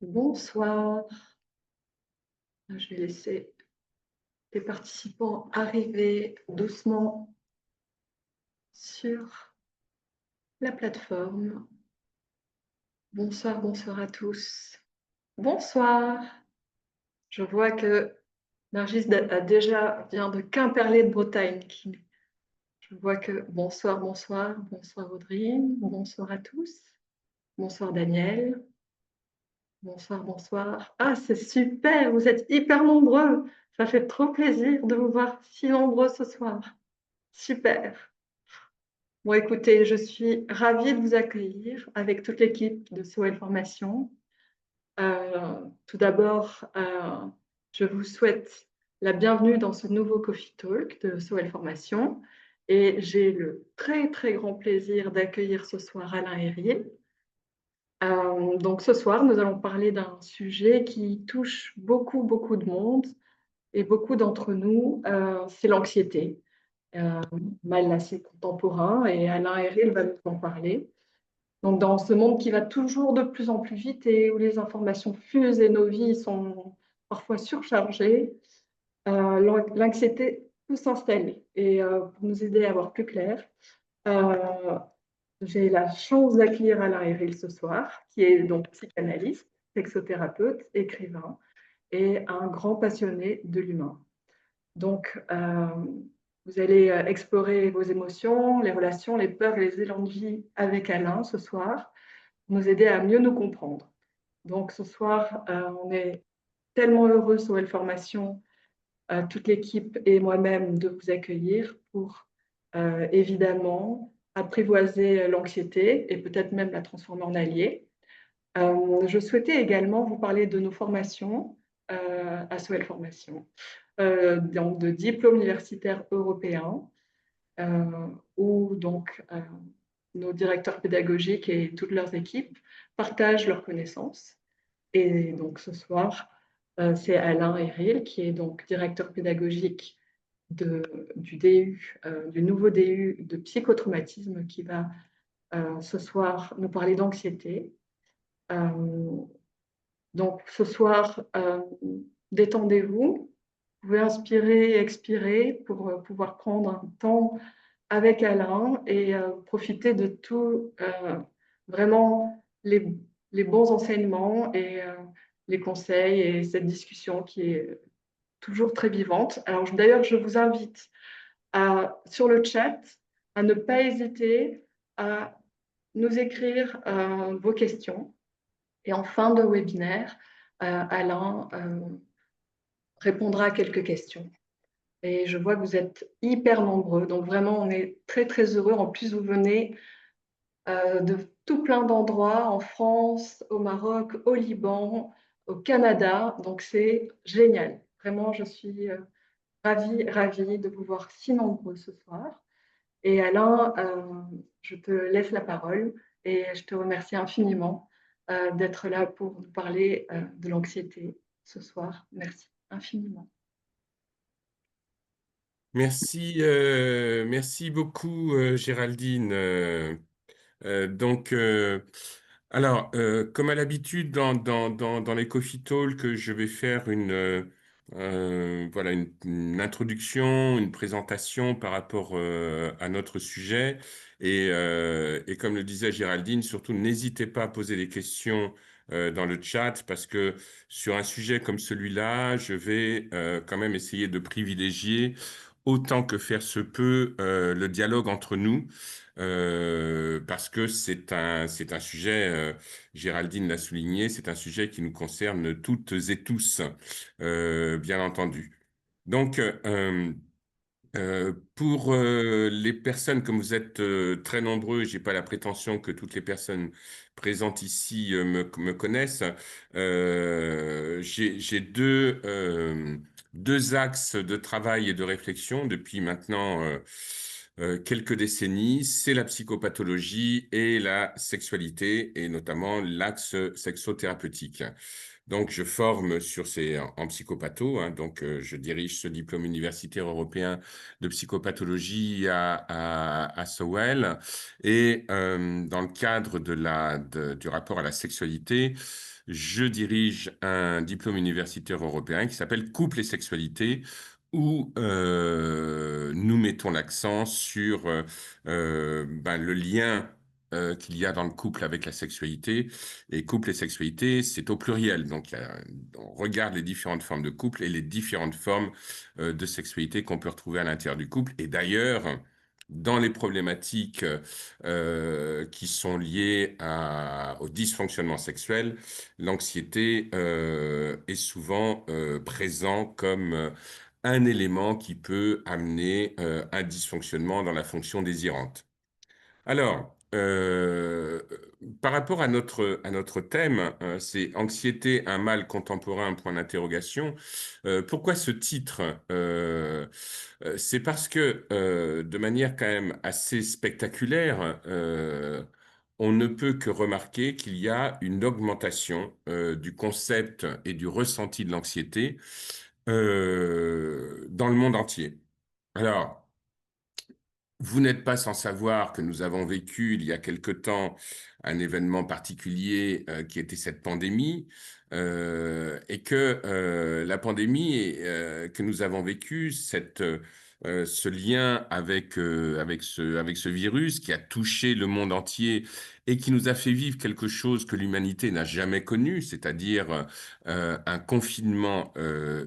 Bonsoir. Je vais laisser les participants arriver doucement sur la plateforme. Bonsoir, bonsoir à tous. Bonsoir. Je vois que Nargis vient de Quimperlé de Bretagne. Je vois que bonsoir, bonsoir, bonsoir Audrey, bonsoir à tous. Bonsoir Daniel. Bonsoir, bonsoir. Ah, c'est super, vous êtes hyper nombreux. Ça fait trop plaisir de vous voir si nombreux ce soir. Super. Bon, écoutez, je suis ravie de vous accueillir avec toute l'équipe de SOEL Formation. Tout d'abord, je vous souhaite la bienvenue dans ce nouveau Coffee Talk de SOEL Formation. Et j'ai le très, très grand plaisir d'accueillir ce soir Alain Herrier. Donc ce soir, nous allons parler d'un sujet qui touche beaucoup, beaucoup de monde et beaucoup d'entre nous, c'est l'anxiété. Mal assez contemporain, et Alain Herrier va nous en parler. Donc dans ce monde qui va toujours de plus en plus vite et où les informations fusent et nos vies sont parfois surchargées, l'anxiété peut s'installer. Et pour nous aider à voir plus clair, euh, j'ai la chance d'accueillir Alain Héril ce soir, qui est donc psychanalyste, sexothérapeute, écrivain et un grand passionné de l'humain. Donc, vous allez explorer vos émotions, les relations, les peurs et les élans de vie avec Alain ce soir, pour nous aider à mieux nous comprendre. Donc, ce soir, on est tellement heureux sur Well Formation, toute l'équipe et moi-même, de vous accueillir pour évidemment apprivoiser l'anxiété et peut-être même la transformer en allié. Je souhaitais également vous parler de nos formations à SOEL Formation, donc de diplôme universitaire européen, où donc nos directeurs pédagogiques et toutes leurs équipes partagent leurs connaissances. Et donc ce soir, c'est Alain Héril, qui est donc directeur pédagogique du DU, du nouveau DU de psychotraumatisme, qui va ce soir nous parler d'anxiété. Donc ce soir, détendez-vous, vous pouvez inspirer et expirer pour pouvoir prendre un temps avec Alain et profiter de tout, vraiment les bons enseignements et les conseils et cette discussion qui est toujours très vivante. Alors d'ailleurs, je vous invite sur le chat à ne pas hésiter à nous écrire vos questions. Et en fin de webinaire, Alain répondra à quelques questions. Et je vois que vous êtes hyper nombreux, donc vraiment, on est très, très heureux. En plus, vous venez de tout plein d'endroits, en France, au Maroc, au Liban, au Canada, donc c'est génial. Vraiment, je suis ravie de vous voir si nombreux ce soir. Et Alain, je te laisse la parole et je te remercie infiniment d'être là pour nous parler de l'anxiété ce soir. Merci infiniment. Merci beaucoup, Géraldine. Donc, comme à l'habitude dans les Coffee Talk, je vais faire voilà, une introduction, une présentation par rapport à notre sujet. Et comme le disait Géraldine, surtout n'hésitez pas à poser des questions dans le chat, parce que sur un sujet comme celui-là, je vais quand même essayer de privilégier autant que faire se peut le dialogue entre nous. Parce que c'est un sujet, Géraldine l'a souligné, c'est un sujet qui nous concerne toutes et tous, bien entendu. Donc, pour les personnes, comme vous êtes très nombreux, j'ai pas la prétention que toutes les personnes présentes ici me connaissent. J'ai deux axes de travail et de réflexion depuis maintenant quelques décennies. C'est la psychopathologie et la sexualité, et notamment l'axe sexothérapeutique. Donc, je forme en psychopatho, hein, donc je dirige ce diplôme universitaire européen de psychopathologie à Sowell. Et dans le cadre du rapport à la sexualité, je dirige un diplôme universitaire européen qui s'appelle Couple et sexualité, où nous mettons l'accent sur le lien qu'il y a dans le couple avec la sexualité. Et couple et sexualité, c'est au pluriel. Donc, on regarde les différentes formes de couple et les différentes formes de sexualité qu'on peut retrouver à l'intérieur du couple. Et d'ailleurs, dans les problématiques qui sont liées au dysfonctionnement sexuel, l'anxiété est souvent présent comme un élément qui peut amener un dysfonctionnement dans la fonction désirante. Alors, par rapport à notre thème, c'est anxiété, un mal contemporain, point d'interrogation. Pourquoi ce titre? C'est parce que, de manière quand même assez spectaculaire, on ne peut que remarquer qu'il y a une augmentation du concept et du ressenti de l'anxiété dans le monde entier. Alors, vous n'êtes pas sans savoir que nous avons vécu il y a quelque temps un événement particulier qui était cette pandémie et que la pandémie que nous avons vécue, ce lien avec ce virus qui a touché le monde entier et qui nous a fait vivre quelque chose que l'humanité n'a jamais connu, c'est-à-dire un confinement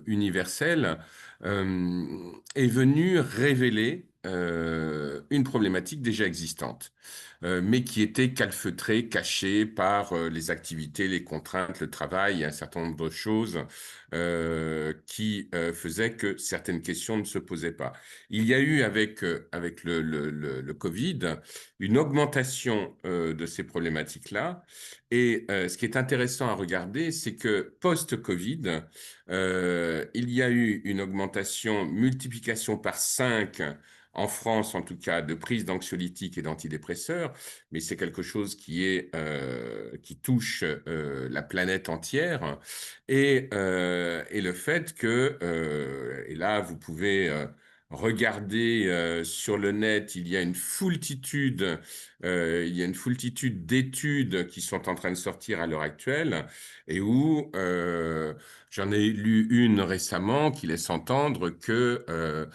universel est venu révéler une problématique déjà existante, mais qui était calfeutrée, cachée par les activités, les contraintes, le travail et un certain nombre de choses qui faisaient que certaines questions ne se posaient pas. Il y a eu avec le Covid une augmentation de ces problématiques-là. Et ce qui est intéressant à regarder, c'est que post-Covid, il y a eu une augmentation, multiplication par 5 en France en tout cas, de prise d'anxiolytiques et d'antidépresseurs, mais c'est quelque chose qui touche la planète entière. Et le fait que, et là, vous pouvez regarder sur le net, il y a une foultitude d'études qui sont en train de sortir à l'heure actuelle, et où j'en ai lu une récemment qui laisse entendre que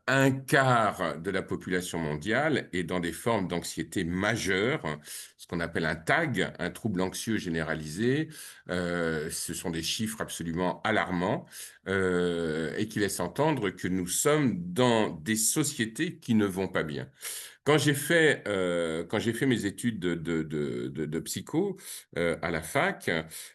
un quart de la population mondiale est dans des formes d'anxiété majeures, ce qu'on appelle un TAG, un trouble anxieux généralisé. Ce sont des chiffres absolument alarmants et qui laissent entendre que nous sommes dans des sociétés qui ne vont pas bien. Quand j'ai fait mes études de psycho à la fac,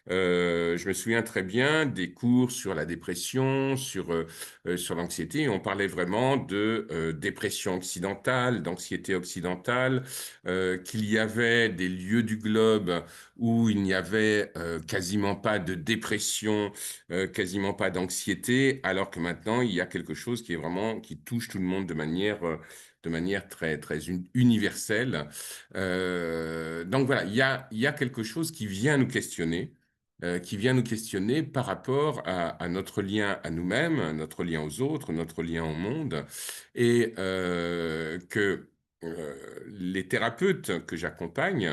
je me souviens très bien des cours sur la dépression, sur l'anxiété. On parlait vraiment de dépression occidentale, d'anxiété occidentale, qu'il y avait des lieux du globe où il n'y avait quasiment pas de dépression, quasiment pas d'anxiété, alors que maintenant il y a quelque chose qui est vraiment qui touche tout le monde de manière très, très universelle. Donc voilà, il y a quelque chose qui vient nous questionner par rapport à notre lien à nous-mêmes, notre lien aux autres, notre lien au monde, et que les thérapeutes que j'accompagne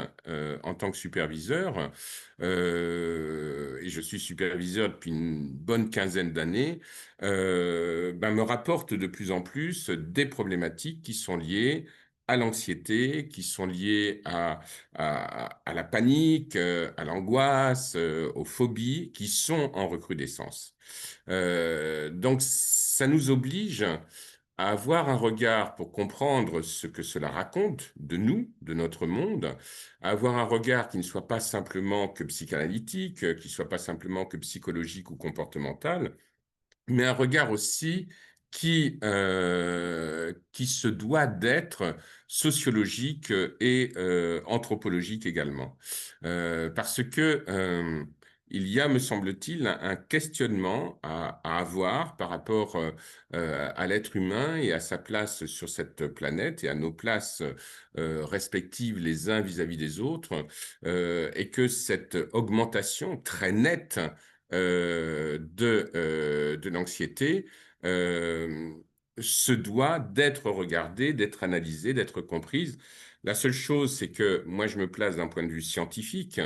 en tant que superviseur, et je suis superviseur depuis une bonne quinzaine d'années, me rapportent de plus en plus des problématiques qui sont liées à l'anxiété, qui sont liées à la panique, à l'angoisse, aux phobies, qui sont en recrudescence. Donc, ça nous oblige à avoir un regard pour comprendre ce que cela raconte de nous, de notre monde, à avoir un regard qui ne soit pas simplement que psychanalytique, qui ne soit pas simplement que psychologique ou comportemental, mais un regard aussi qui se doit d'être sociologique et anthropologique également. Parce que il y a, me semble-t-il, un questionnement à avoir par rapport à l'être humain et à sa place sur cette planète et à nos places respectives les uns vis-à-vis des autres, et que cette augmentation très nette de l'anxiété euh, se doit d'être regardée, d'être analysée, d'être comprise. La seule chose, c'est que moi, je me place d'un point de vue scientifique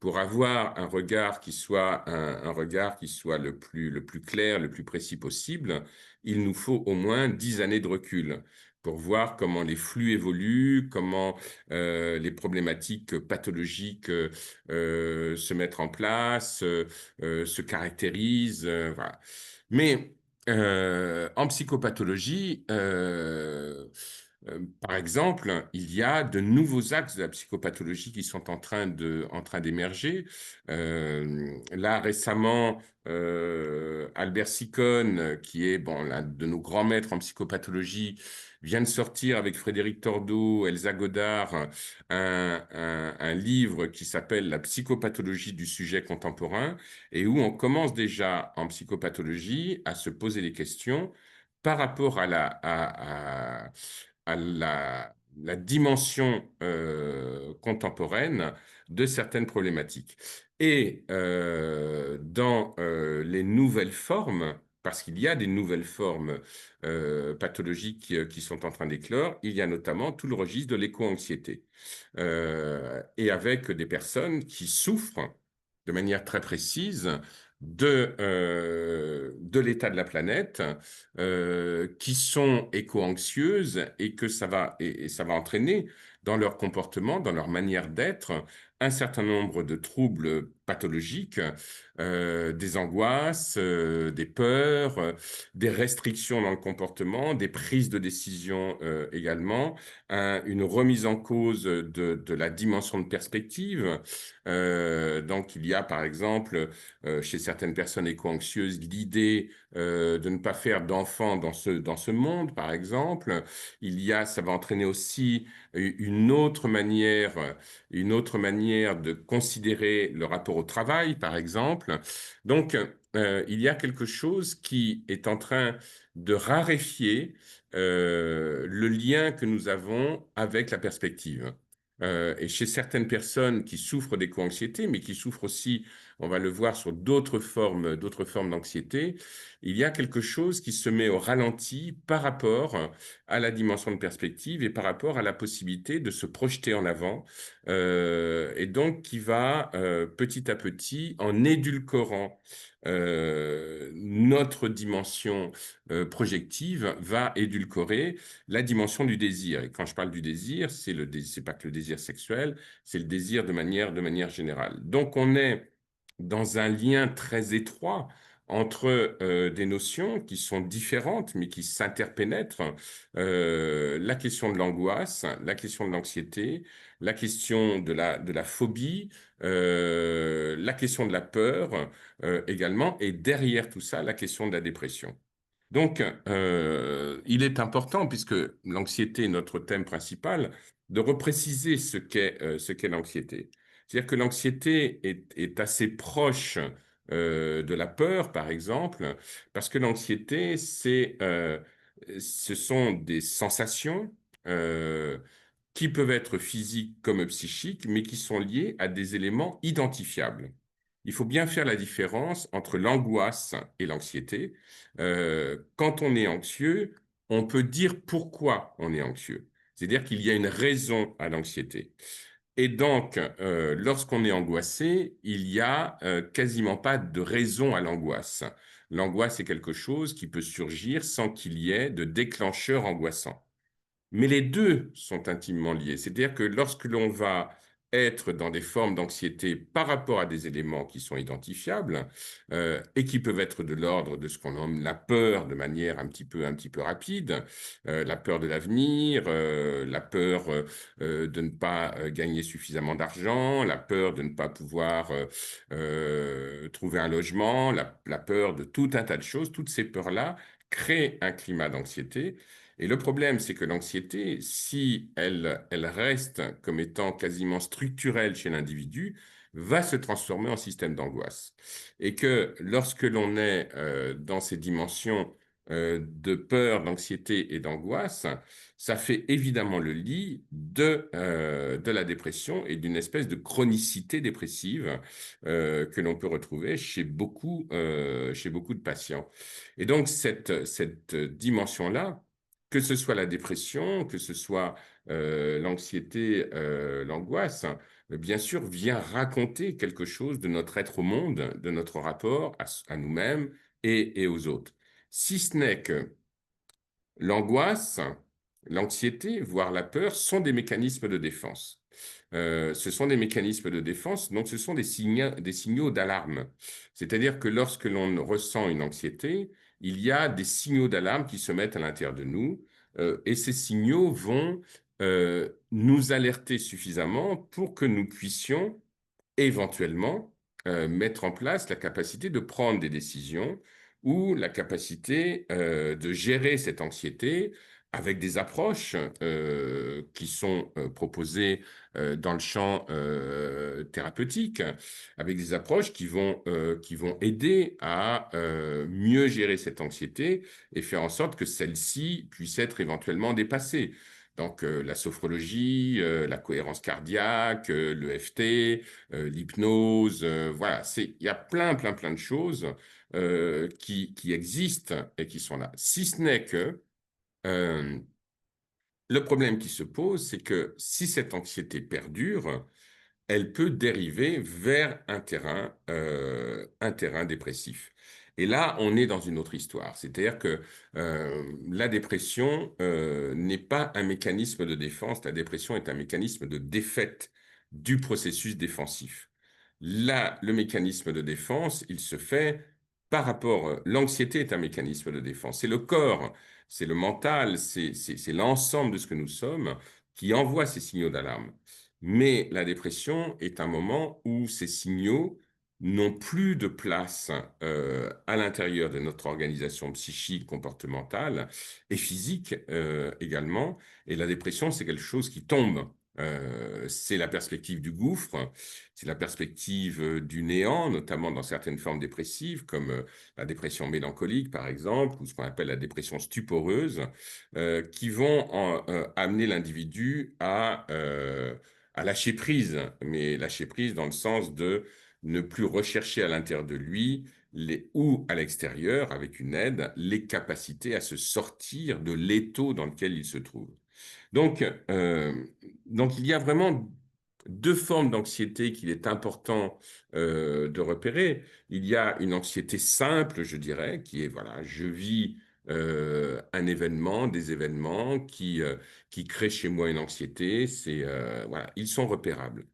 pour avoir un regard qui soit un regard qui soit le plus clair, le plus précis possible. Il nous faut au moins 10 années de recul pour voir comment les flux évoluent, comment les problématiques pathologiques se mettent en place, se caractérisent. Voilà. Mais en psychopathologie, par exemple, il y a de nouveaux axes de la psychopathologie qui sont en train d'émerger. Là, récemment, Albert Sicone, qui est bon, l'un de nos grands maîtres en psychopathologie, vient de sortir avec Frédéric Tordeau, Elsa Godard, un livre qui s'appelle La psychopathologie du sujet contemporain, et où on commence déjà en psychopathologie à se poser des questions par rapport à la dimension contemporaine de certaines problématiques. Et dans les nouvelles formes, parce qu'il y a des nouvelles formes pathologiques qui sont en train d'éclore, il y a notamment tout le registre de l'éco-anxiété, et avec des personnes qui souffrent de manière très précise de l'état de la planète, qui sont éco-anxieuses et que et ça va entraîner dans leur comportement, dans leur manière d'être, un certain nombre de troubles pathologiques, des angoisses, des peurs, des restrictions dans le comportement, des prises de décision également, une remise en cause de la dimension de perspective. Donc il y a par exemple chez certaines personnes éco-anxieuses l'idée de ne pas faire d'enfants dans ce monde, par exemple. Ça va entraîner aussi une autre manière de considérer le rapport au travail, par exemple. Donc, il y a quelque chose qui est en train de raréfier le lien que nous avons avec la perspective. Et chez certaines personnes qui souffrent d'éco-anxiété, mais qui souffrent aussi, on va le voir sur d'autres formes d'anxiété, il y a quelque chose qui se met au ralenti par rapport à la dimension de perspective et par rapport à la possibilité de se projeter en avant, et donc qui va petit à petit, en édulcorant notre dimension projective, va édulcorer la dimension du désir. Et quand je parle du désir, c'est pas que le désir sexuel, c'est le désir de manière générale. Donc on est dans un lien très étroit entre des notions qui sont différentes mais qui s'interpénètrent. La question de l'angoisse, la question de l'anxiété, la question de la phobie, la question de la peur également, et derrière tout ça, la question de la dépression. Donc, il est important, puisque l'anxiété est notre thème principal, de repréciser ce qu'est l'anxiété. C'est-à-dire que l'anxiété est assez proche de la peur, par exemple, parce que l'anxiété, ce sont des sensations euh, qui peuvent être physiques comme psychiques, mais qui sont liées à des éléments identifiables. Il faut bien faire la différence entre l'angoisse et l'anxiété. Quand on est anxieux, on peut dire pourquoi on est anxieux. C'est-à-dire qu'il y a une raison à l'anxiété. Et donc, lorsqu'on est angoissé, il y a quasiment pas de raison à l'angoisse. L'angoisse est quelque chose qui peut surgir sans qu'il y ait de déclencheur angoissant. Mais les deux sont intimement liés. C'est-à-dire que lorsque l'on va être dans des formes d'anxiété par rapport à des éléments qui sont identifiables et qui peuvent être de l'ordre de ce qu'on nomme la peur de manière un petit peu rapide, la peur de l'avenir, la peur de ne pas gagner suffisamment d'argent, la peur de ne pas pouvoir trouver un logement, la peur de tout un tas de choses, toutes ces peurs-là créent un climat d'anxiété. Et le problème, c'est que l'anxiété, si elle reste comme étant quasiment structurelle chez l'individu, va se transformer en système d'angoisse. Et que lorsque l'on est dans ces dimensions de peur, d'anxiété et d'angoisse, ça fait évidemment le lit de la dépression et d'une espèce de chronicité dépressive que l'on peut retrouver chez beaucoup de patients. Et donc, cette dimension-là, que ce soit la dépression, que ce soit l'anxiété, l'angoisse, bien sûr, vient raconter quelque chose de notre être au monde, de notre rapport à nous-mêmes et aux autres. Si ce n'est que l'angoisse, l'anxiété, voire la peur, sont des mécanismes de défense. Ce sont des mécanismes de défense, donc ce sont des signaux d'alarme. C'est-à-dire que lorsque l'on ressent une anxiété, il y a des signaux d'alarme qui se mettent à l'intérieur de nous, et ces signaux vont nous alerter suffisamment pour que nous puissions éventuellement mettre en place la capacité de prendre des décisions ou la capacité de gérer cette anxiété avec des approches qui sont proposées dans le champ thérapeutique, avec des approches qui vont aider à mieux gérer cette anxiété et faire en sorte que celle-ci puisse être éventuellement dépassée. Donc la sophrologie, la cohérence cardiaque, l'EFT, l'hypnose, voilà, il y a plein de choses qui existent et qui sont là. Si ce n'est que euh, le problème qui se pose, c'est que si cette anxiété perdure, elle peut dériver vers un terrain dépressif. Et là, on est dans une autre histoire. C'est-à-dire que la dépression n'est pas un mécanisme de défense, la dépression est un mécanisme de défaite du processus défensif. Là, le mécanisme de défense, il se fait par rapport, l'anxiété est un mécanisme de défense. C'est le corps, c'est le mental, c'est l'ensemble de ce que nous sommes qui envoie ces signaux d'alarme. Mais la dépression est un moment où ces signaux n'ont plus de place à l'intérieur de notre organisation psychique, comportementale et physique également. Et la dépression, c'est quelque chose qui tombe. C'est la perspective du gouffre, c'est la perspective du néant, notamment dans certaines formes dépressives, comme la dépression mélancolique, par exemple, ou ce qu'on appelle la dépression stuporeuse, qui vont amener l'individu à lâcher prise, mais lâcher prise dans le sens de ne plus rechercher à l'intérieur de lui ou à l'extérieur, avec une aide, les capacités à se sortir de l'étau dans lequel il se trouve. Donc, euh, donc il y a vraiment deux formes d'anxiété qu'il est important de repérer. Il y a une anxiété simple, je dirais, qui est, voilà, je vis un événement, des événements qui créent chez moi une anxiété. Voilà, ils sont repérables.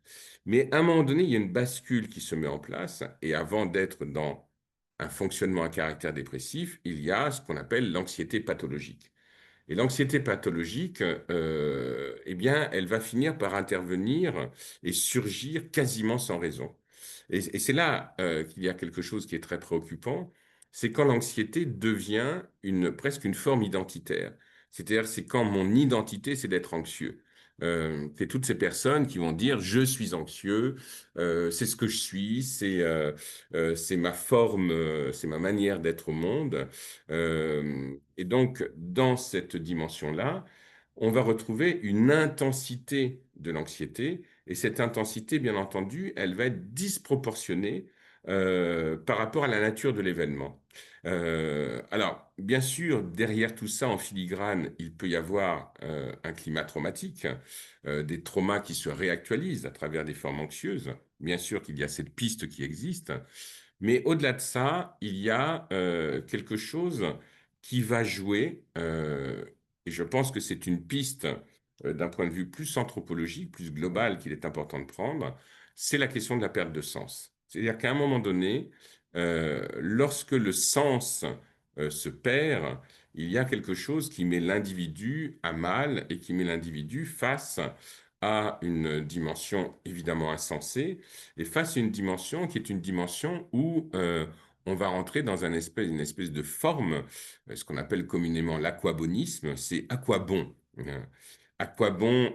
Mais à un moment donné, il y a une bascule qui se met en place, et avant d'être dans un fonctionnement à caractère dépressif, il y a ce qu'on appelle l'anxiété pathologique. Et l'anxiété pathologique, eh bien, elle va finir par intervenir et surgir quasiment sans raison. Et c'est là qu'il y a quelque chose qui est très préoccupant, c'est quand l'anxiété devient presque une forme identitaire. C'est-à-dire, c'est quand mon identité, c'est d'être anxieux. C'est toutes ces personnes qui vont dire je suis anxieux, c'est ce que je suis, c'est ma forme, c'est ma manière d'être au monde. Et donc, dans cette dimension-là, on va retrouver une intensité de l'anxiété. Et cette intensité, bien entendu, elle va être disproportionnée par rapport à la nature de l'événement. Alors, bien sûr, derrière tout ça, en filigrane, il peut y avoir un climat traumatique, des traumas qui se réactualisent à travers des formes anxieuses. Bien sûr qu'il y a cette piste qui existe, mais au-delà de ça, il y a quelque chose qui va jouer, et je pense que c'est une piste d'un point de vue plus anthropologique, plus global qu'il est important de prendre, c'est la question de la perte de sens. C'est-à-dire qu'à un moment donné, lorsque le sens se perd, il y a quelque chose qui met l'individu à mal et qui met l'individu face à une dimension évidemment insensée et face à une dimension qui est une dimension où on va rentrer dans une espèce de forme, ce qu'on appelle communément l'aquabonisme, c'est à quoi bon? À quoi bon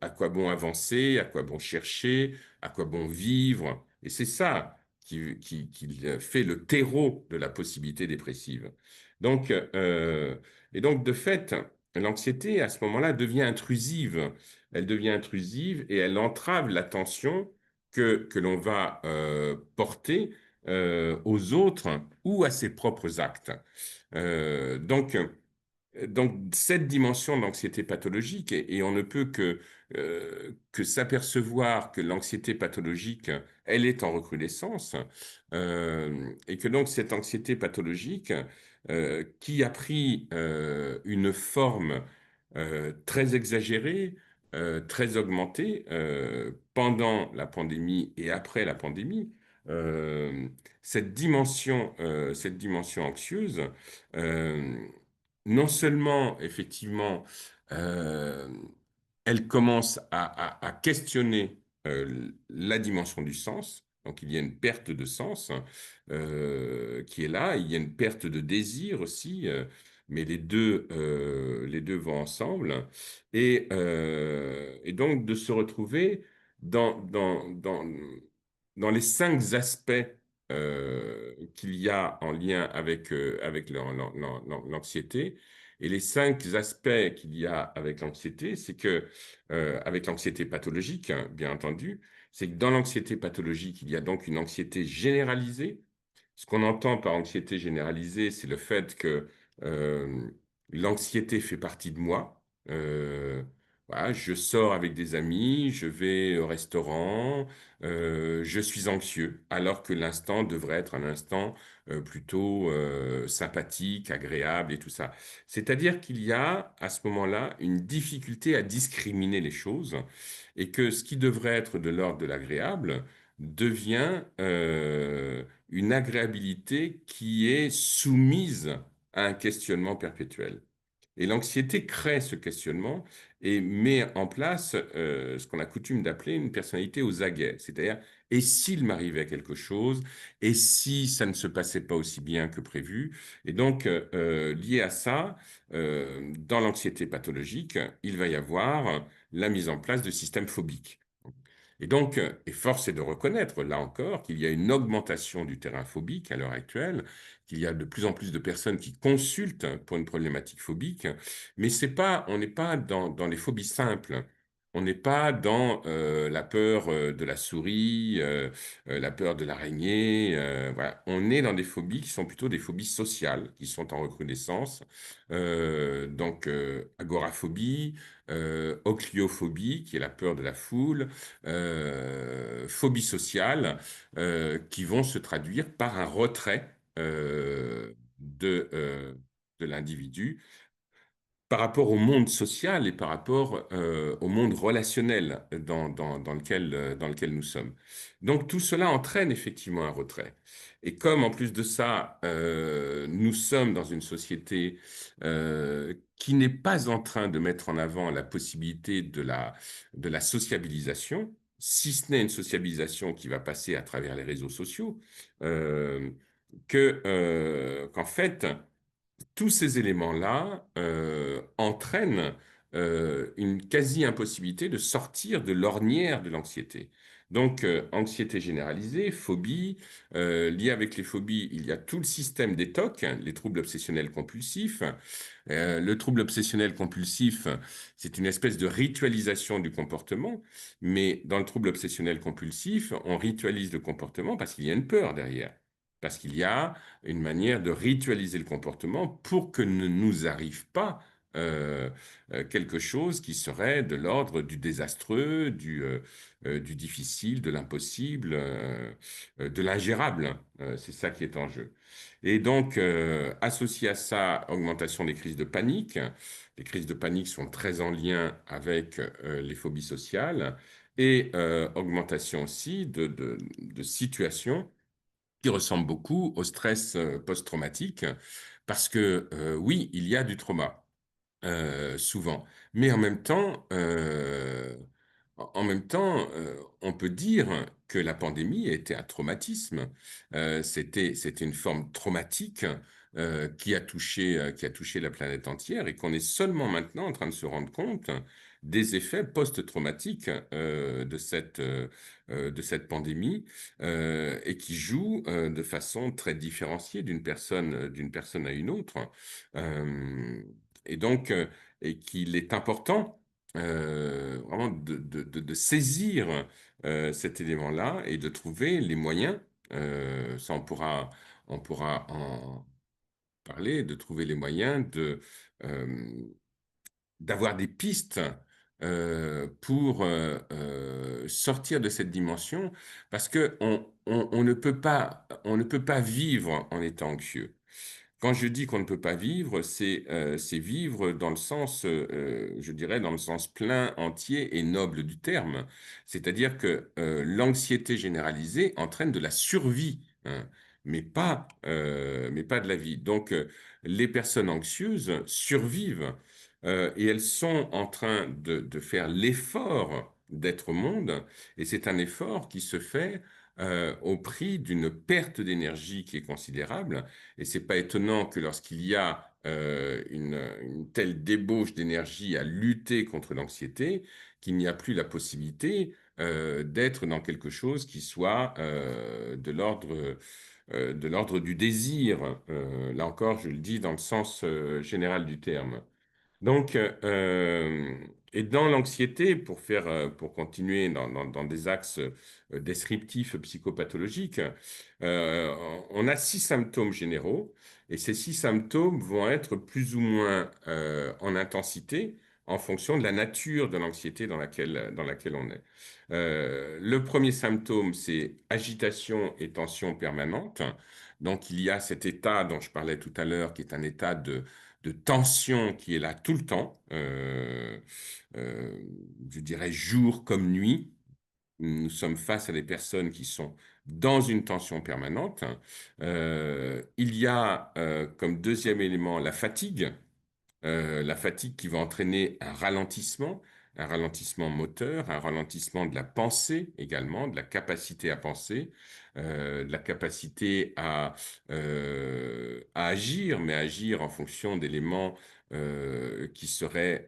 à quoi bon avancer, à quoi bon chercher, à quoi bon vivre. Et c'est ça qui fait le terreau de la possibilité dépressive. Donc, et donc, de fait, l'anxiété, à ce moment-là, devient intrusive. Elle devient intrusive et elle entrave l'attention que l'on va porter aux autres ou à ses propres actes. Donc, cette dimension d'anxiété pathologique, et on ne peut que s'apercevoir que l'anxiété pathologique, elle est en recrudescence, et que donc cette anxiété pathologique, qui a pris une forme très exagérée, très augmentée pendant la pandémie et après la pandémie, euh, cette dimension anxieuse, euh, non seulement, effectivement, euh, elle commence à questionner la dimension du sens. Donc, il y a une perte de sens qui est là. Il y a une perte de désir aussi, mais les deux vont ensemble. Et donc, de se retrouver dans, dans, dans, dans les cinq aspects qu'il y a en lien avec l'anxiété. Et les cinq aspects qu'il y a avec l'anxiété, c'est que, avec l'anxiété pathologique, hein, bien entendu, c'est que dans l'anxiété pathologique, il y a donc une anxiété généralisée. Ce qu'on entend par anxiété généralisée, c'est le fait que euh, l'anxiété fait partie de moi. Voilà, je sors avec des amis, je vais au restaurant, je suis anxieux, alors que l'instant devrait être un instant plutôt sympathique, agréable et tout ça. C'est-à-dire qu'il y a à ce moment-là une difficulté à discriminer les choses et que ce qui devrait être de l'ordre de l'agréable devient une agréabilité qui est soumise à un questionnement perpétuel. Et l'anxiété crée ce questionnement et met en place ce qu'on a coutume d'appeler une personnalité aux aguets. C'est-à-dire, et s'il m'arrivait quelque chose, et si ça ne se passait pas aussi bien que prévu. Et donc, lié à ça, dans l'anxiété pathologique, il va y avoir la mise en place de systèmes phobiques. Et donc, et force est de reconnaître, là encore, qu'il y a une augmentation du terrain phobique à l'heure actuelle, qu'il y a de plus en plus de personnes qui consultent pour une problématique phobique, mais c'est pas, on n'est pas dans les phobies simples. On n'est pas dans la peur de la souris, la peur de l'araignée. Voilà. On est dans des phobies qui sont plutôt des phobies sociales, qui sont en recrudescence. Donc, agoraphobie, ochliophobie, qui est la peur de la foule, phobie sociale, qui vont se traduire par un retrait de l'individu par rapport au monde social et par rapport au monde relationnel dans lequel nous sommes. Donc tout cela entraîne effectivement un retrait. Et comme en plus de ça, nous sommes dans une société qui n'est pas en train de mettre en avant la possibilité de la sociabilisation, si ce n'est une sociabilisation qui va passer à travers les réseaux sociaux, euh, qu'en fait, tous ces éléments-là entraînent une quasi-impossibilité de sortir de l'ornière de l'anxiété. Donc, anxiété généralisée, phobie, liée avec les phobies, il y a tout le système des TOC, hein, les troubles obsessionnels compulsifs. Le trouble obsessionnel compulsif, c'est une espèce de ritualisation du comportement, mais dans le trouble obsessionnel compulsif, on ritualise le comportement parce qu'il y a une peur derrière. Parce qu'il y a une manière de ritualiser le comportement pour que ne nous arrive pas euh, quelque chose qui serait de l'ordre du désastreux, du difficile, de l'impossible, de l'ingérable. C'est ça qui est en jeu. Et donc, associé à ça, augmentation des crises de panique. Les crises de panique sont très en lien avec les phobies sociales et augmentation aussi de situations qui ressemble beaucoup au stress post-traumatique, parce que oui, il y a du trauma, souvent, mais en même temps, on peut dire que la pandémie était un traumatisme. C'était une forme traumatique qui a touché la planète entière et qu'on est seulement maintenant en train de se rendre compte des effets post-traumatiques de cette pandémie et qui joue de façon très différenciée d'une personne à une autre. Euh, et donc, et qu'il est important vraiment de saisir cet élément-là et de trouver les moyens, ça on pourra en parler, de trouver les moyens euh, d'avoir des pistes pour sortir de cette dimension, parce que on ne peut pas vivre en étant anxieux. Quand je dis qu'on ne peut pas vivre, c'est vivre dans le sens, je dirais, dans le sens plein, entier et noble du terme. C'est-à-dire que l'anxiété généralisée entraîne de la survie, hein, mais pas de la vie. Donc, les personnes anxieuses survivent et elles sont en train de faire l'effort d'être au monde, et c'est un effort qui se fait au prix d'une perte d'énergie qui est considérable. Et c'est pas étonnant que lorsqu'il y a une telle débauche d'énergie à lutter contre l'anxiété, qu'il n'y a plus la possibilité d'être dans quelque chose qui soit de l'ordre du désir. Là encore, je le dis dans le sens général du terme. Donc, et dans l'anxiété, pour continuer dans des axes descriptifs psychopathologiques, euh, on a 6 symptômes généraux, et ces 6 symptômes vont être plus ou moins en intensité en fonction de la nature de l'anxiété dans laquelle on est. Le premier symptôme, c'est agitation et tension permanente. Donc, il y a cet état dont je parlais tout à l'heure, qui est un état de tension qui est là tout le temps, euh, je dirais jour comme nuit. Nous sommes face à des personnes qui sont dans une tension permanente. Il y a comme deuxième élément la fatigue qui va entraîner un ralentissement moteur, un ralentissement de la pensée également, de la capacité à penser, de la capacité à agir, mais agir en fonction d'éléments qui seraient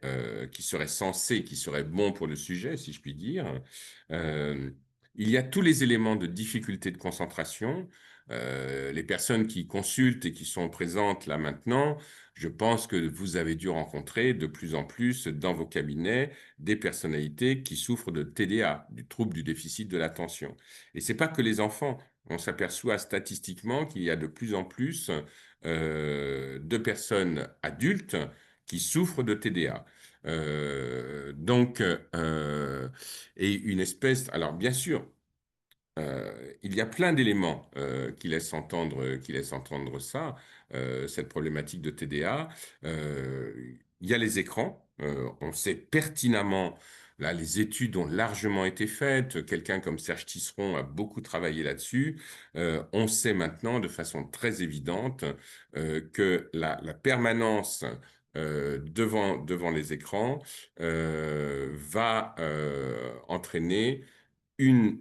sensés, qui seraient bons pour le sujet, si je puis dire. Euh, il y a tous les éléments de difficulté de concentration. Les personnes qui consultent et qui sont présentes là maintenant, je pense que vous avez dû rencontrer de plus en plus dans vos cabinets des personnalités qui souffrent de TDA, du trouble du déficit de l'attention. Et c'est pas que les enfants. On s'aperçoit statistiquement qu'il y a de plus en plus de personnes adultes qui souffrent de TDA. Donc, et une espèce, alors bien sûr, il y a plein d'éléments qui laissent entendre ça, cette problématique de TDA. Il y a les écrans. On sait pertinemment, là, les études ont largement été faites. Quelqu'un comme Serge Tisseron a beaucoup travaillé là-dessus. On sait maintenant de façon très évidente que la permanence devant les écrans va entraîner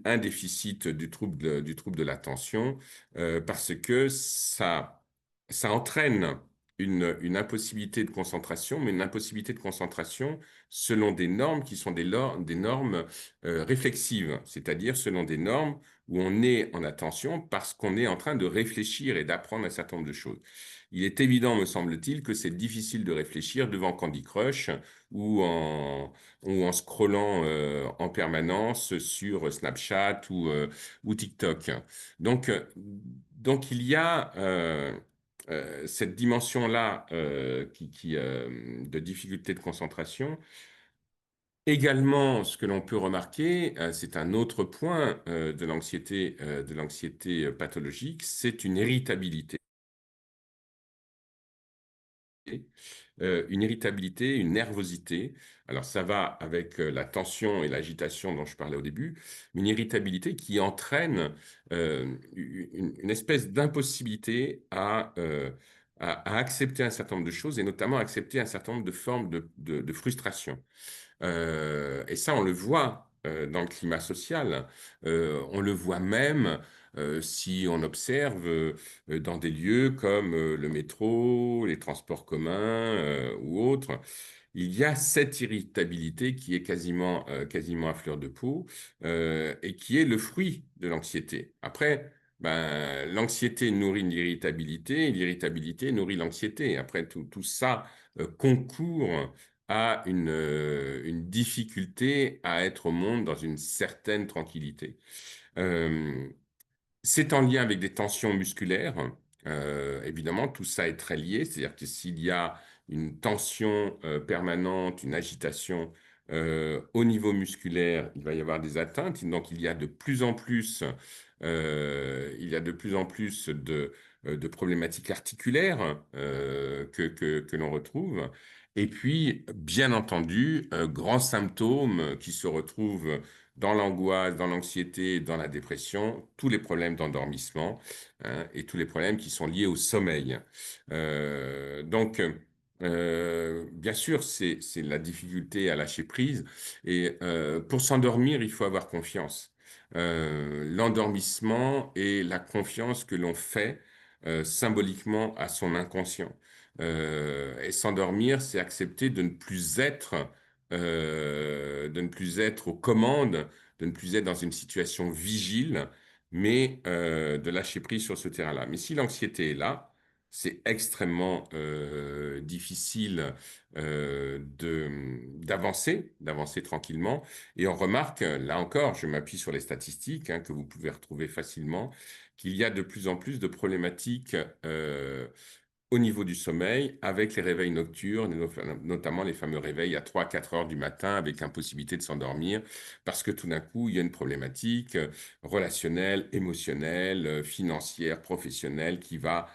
un déficit du trouble de l'attention parce que ça entraîne une impossibilité de concentration, mais une impossibilité de concentration selon des normes qui sont des normes réflexives, c'est-à-dire selon des normes où on est en attention parce qu'on est en train de réfléchir et d'apprendre un certain nombre de choses. Il est évident, me semble-t-il, que c'est difficile de réfléchir devant Candy Crush ou en scrollant en permanence sur Snapchat ou TikTok. Donc, euh, donc il y a cette dimension-là de difficulté de concentration. Également, ce que l'on peut remarquer, c'est un autre point de l'anxiété pathologique, c'est une irritabilité, une nervosité. Alors ça va avec la tension et l'agitation dont je parlais au début, mais une irritabilité qui entraîne une espèce d'impossibilité à accepter un certain nombre de choses et notamment à accepter un certain nombre de formes de frustration. Et ça, on le voit dans le climat social. On le voit même si on observe dans des lieux comme le métro, les transports communs ou autres. il y a cette irritabilité qui est quasiment à fleur de peau et qui est le fruit de l'anxiété. Après, ben, l'anxiété nourrit l'irritabilité nourrit l'anxiété. Après, tout ça concourt à une difficulté à être au monde dans une certaine tranquillité. Euh, c'est en lien avec des tensions musculaires. Évidemment, tout ça est très lié. C'est-à-dire que s'il y a une tension permanente, une agitation au niveau musculaire, il va y avoir des atteintes. Donc, il y a de plus en plus de problématiques articulaires que l'on retrouve. Et puis, bien entendu, grands symptômes qui se retrouvent dans l'angoisse, dans l'anxiété, dans la dépression, tous les problèmes d'endormissement hein, et tous les problèmes qui sont liés au sommeil. Bien sûr, c'est la difficulté à lâcher prise. Et pour s'endormir, il faut avoir confiance. L'endormissement et la confiance que l'on fait symboliquement à son inconscient. Et s'endormir, c'est accepter de ne plus être aux commandes, de ne plus être dans une situation vigile, mais de lâcher prise sur ce terrain-là. Mais si l'anxiété est là, c'est extrêmement difficile d'avancer tranquillement. Et on remarque, là encore, je m'appuie sur les statistiques hein, que vous pouvez retrouver facilement, qu'il y a de plus en plus de problématiques au niveau du sommeil, avec les réveils nocturnes, notamment les fameux réveils à 3-4 heures du matin, avec l'impossibilité de s'endormir, parce que tout d'un coup, il y a une problématique relationnelle, émotionnelle, financière, professionnelle, qui va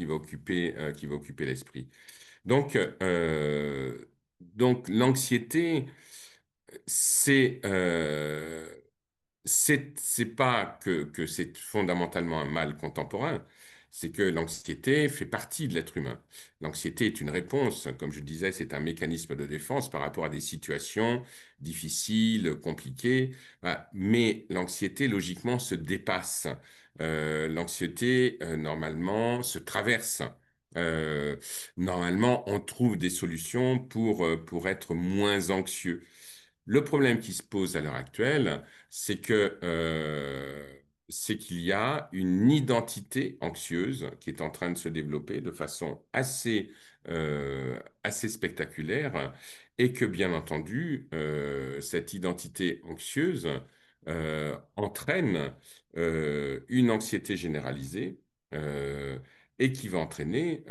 occuper l'esprit. Donc, l'anxiété, c'est c'est pas que c'est fondamentalement un mal contemporain, c'est que l'anxiété fait partie de l'être humain. L'anxiété est une réponse, comme je disais, c'est un mécanisme de défense par rapport à des situations difficiles, compliquées. Voilà. Mais l'anxiété, logiquement, se dépasse. L'anxiété, normalement, se traverse. Euh, Normalement, on trouve des solutions pour être moins anxieux. Le problème qui se pose à l'heure actuelle, c'est qu'il y a une identité anxieuse qui est en train de se développer de façon assez spectaculaire et que, bien entendu, cette identité anxieuse entraîne une anxiété généralisée et qui va entraîner,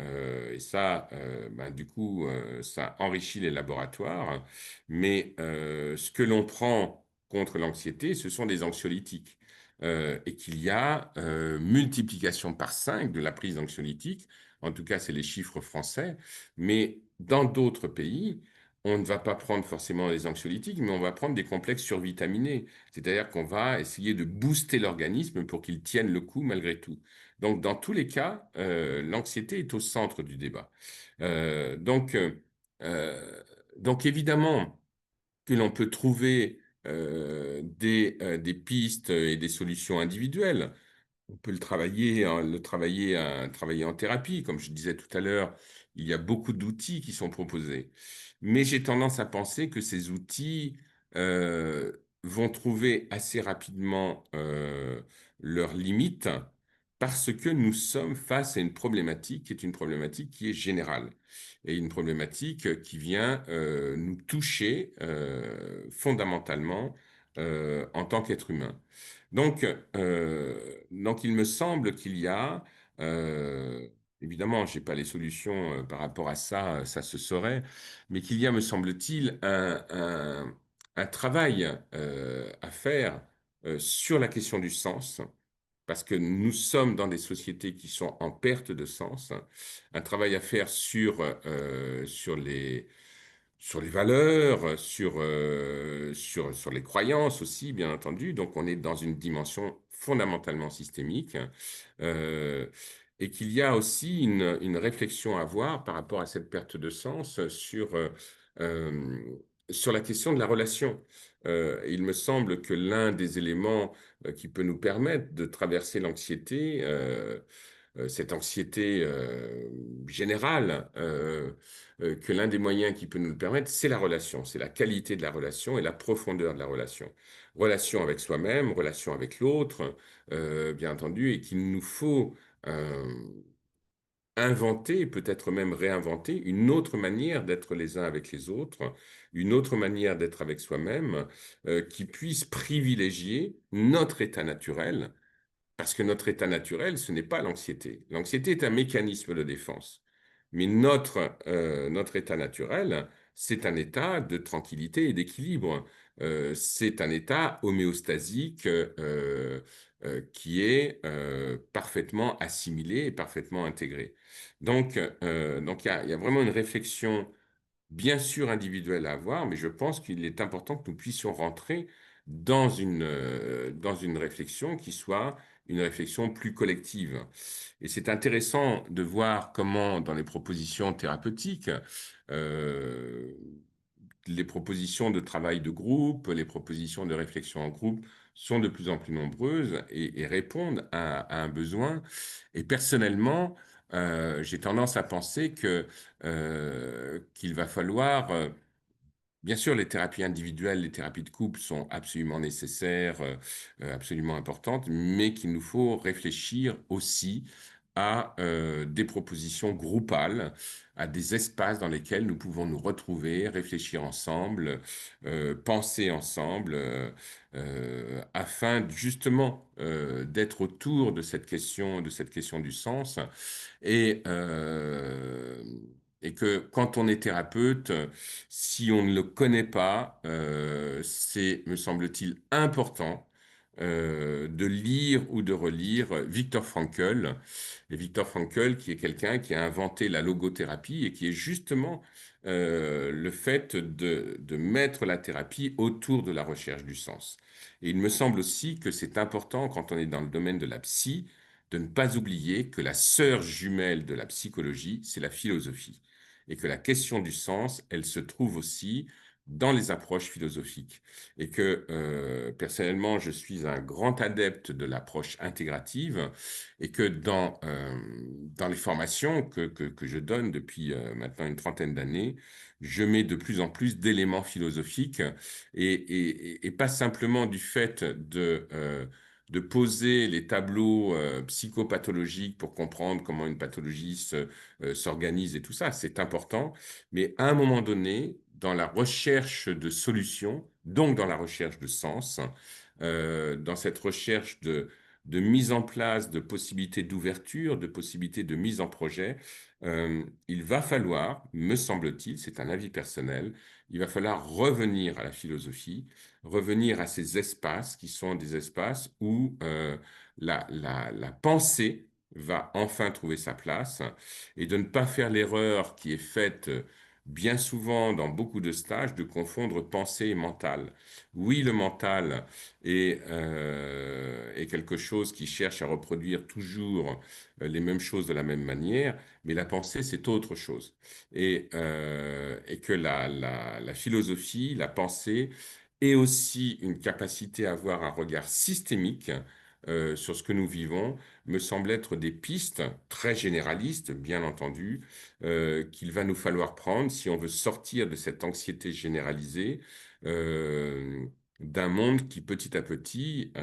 et ça, ben, du coup, ça enrichit les laboratoires, mais ce que l'on prend contre l'anxiété, ce sont des anxiolytiques. Et qu'il y a multiplication par 5 de la prise d'anxiolytiques. En tout cas, c'est les chiffres français. Mais dans d'autres pays, on ne va pas prendre forcément des anxiolytiques, mais on va prendre des complexes survitaminés. C'est-à-dire qu'on va essayer de booster l'organisme pour qu'il tienne le coup malgré tout. Donc, dans tous les cas, l'anxiété est au centre du débat. Euh, donc, euh, euh, donc, évidemment, que l'on peut trouver des pistes et des solutions individuelles. On peut travailler en thérapie. Comme je disais tout à l'heure, il y a beaucoup d'outils qui sont proposés. Mais j'ai tendance à penser que ces outils euh, vont trouver assez rapidement leurs limites parce que nous sommes face à une problématique qui est une problématique qui est générale et une problématique qui vient nous toucher fondamentalement en tant qu'être humain. Donc, il me semble qu'il y a, euh, évidemment, je n'ai pas les solutions par rapport à ça, ça se saurait, mais qu'il y a, me semble-t-il, un travail à faire sur la question du sens, parce que nous sommes dans des sociétés qui sont en perte de sens, un travail à faire sur les valeurs, sur les croyances aussi, bien entendu. Donc, on est dans une dimension fondamentalement systémique euh, et qu'il y a aussi une réflexion à avoir par rapport à cette perte de sens euh, sur la question de la relation. Il me semble que l'un des éléments qui peut nous permettre de traverser l'anxiété, cette anxiété générale, que l'un des moyens qui peut nous le permettre, c'est la relation, c'est la qualité de la relation et la profondeur de la relation. Relation avec soi-même, relation avec l'autre, bien entendu, et qu'il nous faut euh, inventer, peut-être même réinventer une autre manière d'être les uns avec les autres, une autre manière d'être avec soi-même, qui puisse privilégier notre état naturel, parce que notre état naturel, ce n'est pas l'anxiété. L'anxiété est un mécanisme de défense. Mais notre état naturel, c'est un état de tranquillité et d'équilibre. C'est un état homéostasique qui est parfaitement assimilé et parfaitement intégré. Donc il y a vraiment une réflexion bien sûr individuelle à avoir, mais je pense qu'il est important que nous puissions rentrer dans une réflexion qui soit une réflexion plus collective. Et c'est intéressant de voir comment, dans les propositions thérapeutiques, euh, les propositions de travail de groupe, les propositions de réflexion en groupe sont de plus en plus nombreuses et répondent à un besoin. Et personnellement, j'ai tendance à penser qu'il va falloir bien sûr, les thérapies individuelles, les thérapies de couple sont absolument nécessaires, absolument importantes, mais qu'il nous faut réfléchir aussi à des propositions groupales, à des espaces dans lesquels nous pouvons nous retrouver, réfléchir ensemble, penser ensemble, afin justement d'être autour de cette question du sens et, euh, et que quand on est thérapeute, si on ne le connaît pas, c'est, me semble-t-il, important de lire ou de relire Viktor Frankl. Et Viktor Frankl, qui est quelqu'un qui a inventé la logothérapie et qui est justement le fait de mettre la thérapie autour de la recherche du sens. Et il me semble aussi que c'est important quand on est dans le domaine de la psy, de ne pas oublier que la sœur jumelle de la psychologie, c'est la philosophie. Et que la question du sens, elle se trouve aussi dans les approches philosophiques. Et que personnellement, je suis un grand adepte de l'approche intégrative et que dans les formations que je donne depuis maintenant une trentaine d'années, je mets de plus en plus d'éléments philosophiques et pas simplement du fait de poser les tableaux psychopathologiques pour comprendre comment une pathologie s'organise et tout ça, c'est important. Mais à un moment donné, dans la recherche de solutions, donc dans la recherche de sens, dans cette recherche de mise en place de possibilités d'ouverture, de possibilités de mise en projet, il va falloir, me semble-t-il, c'est un avis personnel, il va falloir revenir à la philosophie, revenir à ces espaces qui sont des espaces où la pensée va enfin trouver sa place et de ne pas faire l'erreur qui est faite bien souvent dans beaucoup de stages de confondre pensée et mental. Oui, le mental est quelque chose qui cherche à reproduire toujours les mêmes choses de la même manière, mais la pensée, c'est autre chose. Et que la philosophie, la pensée, est aussi une capacité à avoir un regard systémique sur ce que nous vivons, me semble être des pistes très généralistes, bien entendu, qu'il va nous falloir prendre si on veut sortir de cette anxiété généralisée, d'un monde qui petit à petit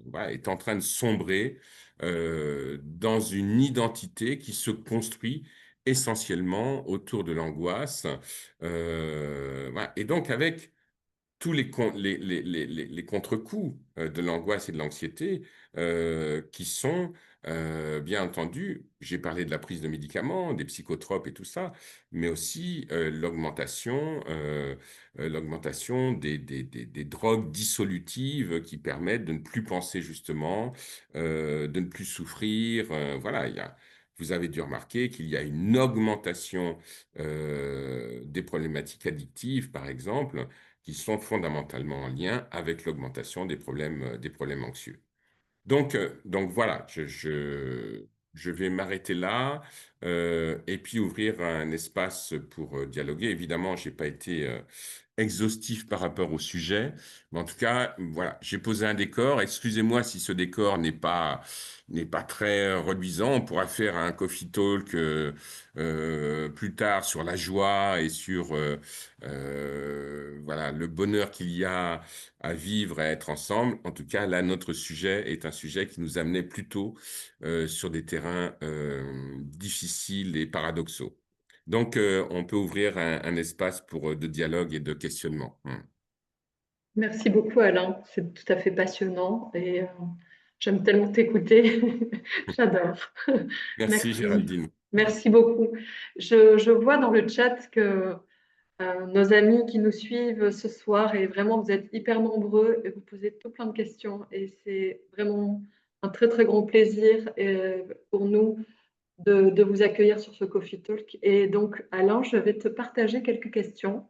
voilà, est en train de sombrer dans une identité qui se construit essentiellement autour de l'angoisse. Voilà. Et donc avec tous les contre-coups de l'angoisse et de l'anxiété qui sont, bien entendu, j'ai parlé de la prise de médicaments, des psychotropes et tout ça, mais aussi l'augmentation des drogues dissolutives qui permettent de ne plus penser justement, de ne plus souffrir. Voilà, vous avez dû remarquer qu'il y a une augmentation des problématiques addictives, par exemple, qui sont fondamentalement en lien avec l'augmentation des problèmes anxieux. Donc voilà, je vais m'arrêter là et puis ouvrir un espace pour dialoguer. Évidemment, j'ai pas été exhaustif par rapport au sujet. Mais en tout cas, voilà, j'ai posé un décor. Excusez-moi si ce décor n'est pas très reluisant. On pourra faire un coffee talk plus tard sur la joie et sur voilà, le bonheur qu'il y a à vivre et à être ensemble. En tout cas, là, notre sujet est un sujet qui nous amenait plutôt sur des terrains difficiles et paradoxaux. Donc, on peut ouvrir un espace pour de dialogue et de questionnement. Merci beaucoup, Alain. C'est tout à fait passionnant et j'aime tellement t'écouter. J'adore. Merci, Merci. Géraldine. Merci beaucoup. Je vois dans le chat que nos amis qui nous suivent ce soir, et vraiment, vous êtes hyper nombreux et vous posez tout plein de questions. Et c'est vraiment un très, très grand plaisir pour nous de vous accueillir sur ce Coffee Talk. Et donc, Alain, je vais te partager quelques questions,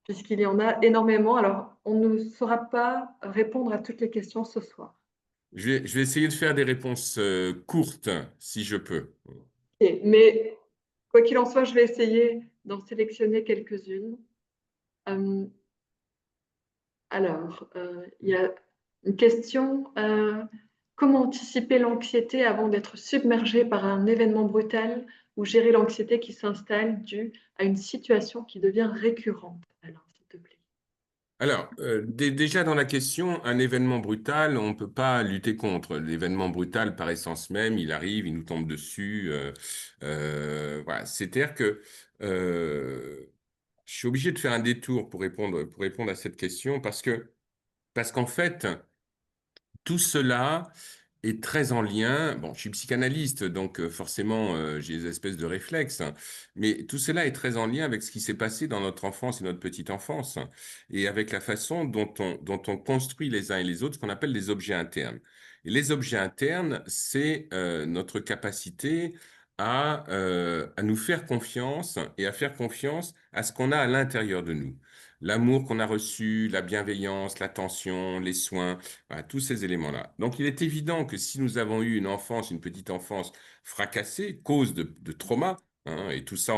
puisqu'il y en a énormément. Alors, on ne saura pas répondre à toutes les questions ce soir. Je vais essayer de faire des réponses courtes, si je peux. Ok, mais quoi qu'il en soit, je vais essayer d'en sélectionner quelques-unes. Euh, il y a une question. Comment anticiper l'anxiété avant d'être submergé par un événement brutal ou gérer l'anxiété qui s'installe due à une situation qui devient récurrente? Alors, s'il te plaît. Alors, déjà dans la question, un événement brutal, on ne peut pas lutter contre. L'événement brutal, par essence même, il arrive, il nous tombe dessus. Voilà. C'est-à-dire que je suis obligé de faire un détour pour répondre à cette question parce qu'en fait, tout cela est très en lien. Bon, je suis psychanalyste, donc forcément, j'ai des espèces de réflexes, hein, mais tout cela est très en lien avec ce qui s'est passé dans notre enfance et notre petite enfance, et avec la façon dont on construit les uns et les autres, ce qu'on appelle les objets internes. Et les objets internes, c'est notre capacité à nous faire confiance et à faire confiance à ce qu'on a à l'intérieur de nous. L'amour qu'on a reçu, la bienveillance, l'attention, les soins, voilà, tous ces éléments-là. Donc, il est évident que si nous avons eu une enfance, une petite enfance fracassée, cause de trauma, hein, et tout ça,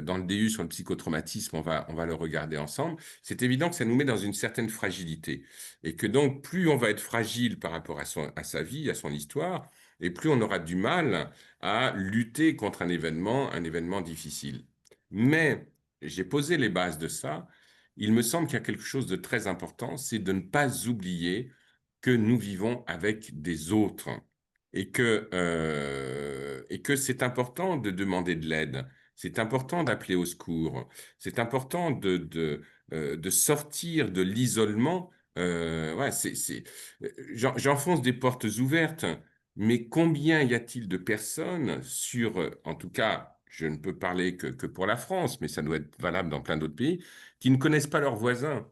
dans le DU sur le psychotraumatisme, on va le regarder ensemble, c'est évident que ça nous met dans une certaine fragilité. Et que donc, plus on va être fragile par rapport à sa vie, à son histoire, et plus on aura du mal à lutter contre un événement difficile. Mais j'ai posé les bases de ça. Il me semble qu'il y a quelque chose de très important, c'est de ne pas oublier que nous vivons avec des autres et que c'est important de demander de l'aide, c'est important d'appeler au secours, c'est important de sortir de l'isolement. Ouais, j'enfonce des portes ouvertes, mais combien y a-t-il de personnes en tout cas, je ne peux parler que pour la France, mais ça doit être valable dans plein d'autres pays, qui ne connaissent pas leurs voisins,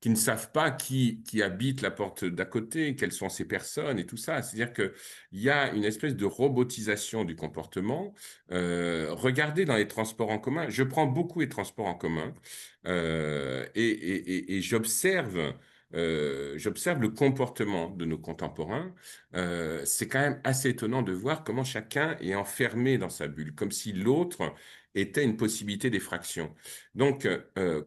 qui ne savent pas qui habite la porte d'à côté, quelles sont ces personnes et tout ça. C'est-à-dire qu'il y a une espèce de robotisation du comportement. Regardez dans les transports en commun, je prends beaucoup les transports en commun et j'observe le comportement de nos contemporains. C'est quand même assez étonnant de voir comment chacun est enfermé dans sa bulle, comme si l'autre était une possibilité d'effraction. Donc,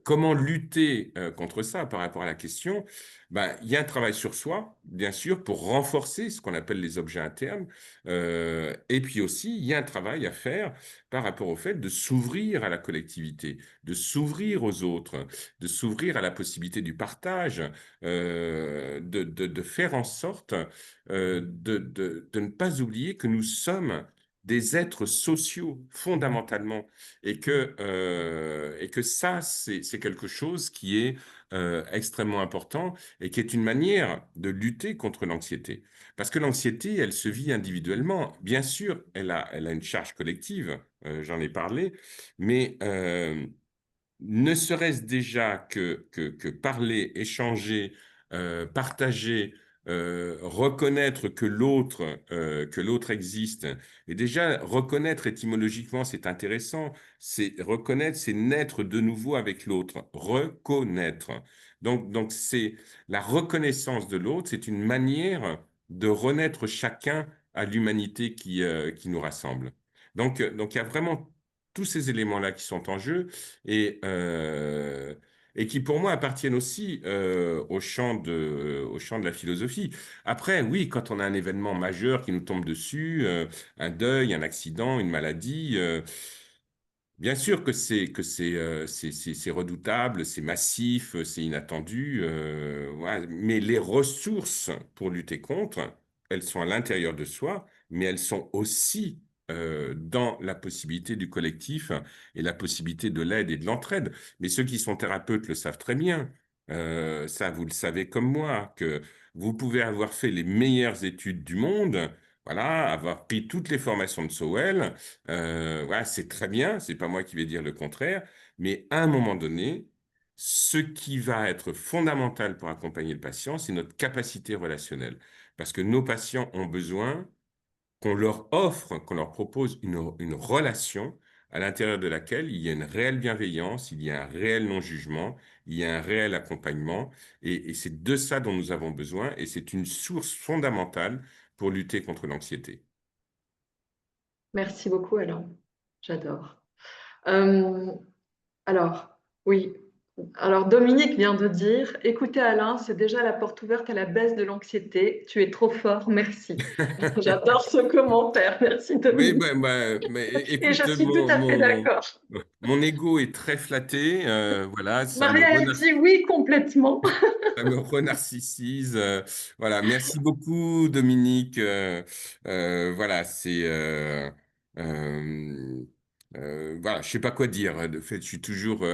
comment lutter contre ça par rapport à la question? Ben, il y a un travail sur soi, bien sûr, pour renforcer ce qu'on appelle les objets internes. Et puis aussi, il y a un travail à faire par rapport au fait de s'ouvrir à la collectivité, de s'ouvrir aux autres, de s'ouvrir à la possibilité du partage, de faire en sorte de ne pas oublier que nous sommes des êtres sociaux fondamentalement et que ça, c'est quelque chose qui est extrêmement important et qui est une manière de lutter contre l'anxiété. Parce que l'anxiété, elle se vit individuellement. Bien sûr, elle a une charge collective, j'en ai parlé, mais ne serait-ce déjà que parler, échanger, partager, reconnaître que l'autre existe. Et déjà, reconnaître étymologiquement, c'est intéressant. C'est reconnaître, c'est naître de nouveau avec l'autre. Reconnaître. Donc c'est la reconnaissance de l'autre, c'est une manière de renaître chacun à l'humanité qui nous rassemble. Donc il y a vraiment tous ces éléments-là qui sont en jeu et, euh, et qui, pour moi, appartiennent aussi au champ de la philosophie. Après, oui, quand on a un événement majeur qui nous tombe dessus, un deuil, un accident, une maladie, bien sûr que c'est redoutable, c'est massif, c'est inattendu, voilà. Mais les ressources pour lutter contre, elles sont à l'intérieur de soi, mais elles sont aussi dans la possibilité du collectif et la possibilité de l'aide et de l'entraide. Mais ceux qui sont thérapeutes le savent très bien. Ça, vous le savez comme moi, que vous pouvez avoir fait les meilleures études du monde, voilà, avoir pris toutes les formations de Sowell. Voilà, c'est très bien, c'est pas moi qui vais dire le contraire, mais à un moment donné, ce qui va être fondamental pour accompagner le patient, c'est notre capacité relationnelle. Parce que nos patients ont besoin qu'on leur offre, qu'on leur propose une relation à l'intérieur de laquelle il y a une réelle bienveillance, il y a un réel non-jugement, il y a un réel accompagnement, et c'est de ça dont nous avons besoin, et c'est une source fondamentale pour lutter contre l'anxiété. Merci beaucoup, Alain. J'adore. Euh, alors, oui. Alors, Dominique vient de dire, écoutez Alain, c'est déjà la porte ouverte à la baisse de l'anxiété. Tu es trop fort, merci. J'adore ce commentaire. Merci, Oui, Dominique. mais Et je écoute, suis tout à fait d'accord. mon ego est très flatté, voilà, Maria, elle dit oui complètement. ça me renarcissise. Voilà, merci beaucoup, Dominique. Voilà, euh, voilà, je sais pas quoi dire. De fait, je suis toujours.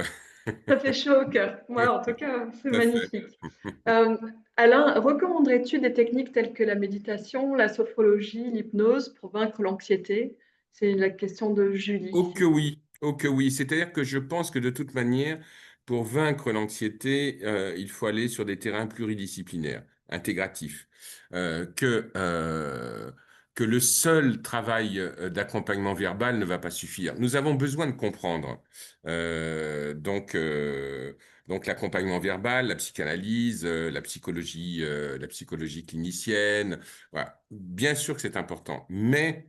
Ça fait chaud au cœur. Oui, Moi, en tout cas, c'est tout à fait. magnifique. Euh, Alain, recommanderais-tu des techniques telles que la méditation, la sophrologie, l'hypnose pour vaincre l'anxiété? C'est la question de Julie Oh que ici. oui, oh que oui. C'est-à-dire que je pense que de toute manière, pour vaincre l'anxiété, il faut aller sur des terrains pluridisciplinaires, intégratifs, que le seul travail d'accompagnement verbal ne va pas suffire. Nous avons besoin de comprendre. Donc l'accompagnement verbal, la psychanalyse, la psychologie clinicienne, voilà. Bien sûr que c'est important, mais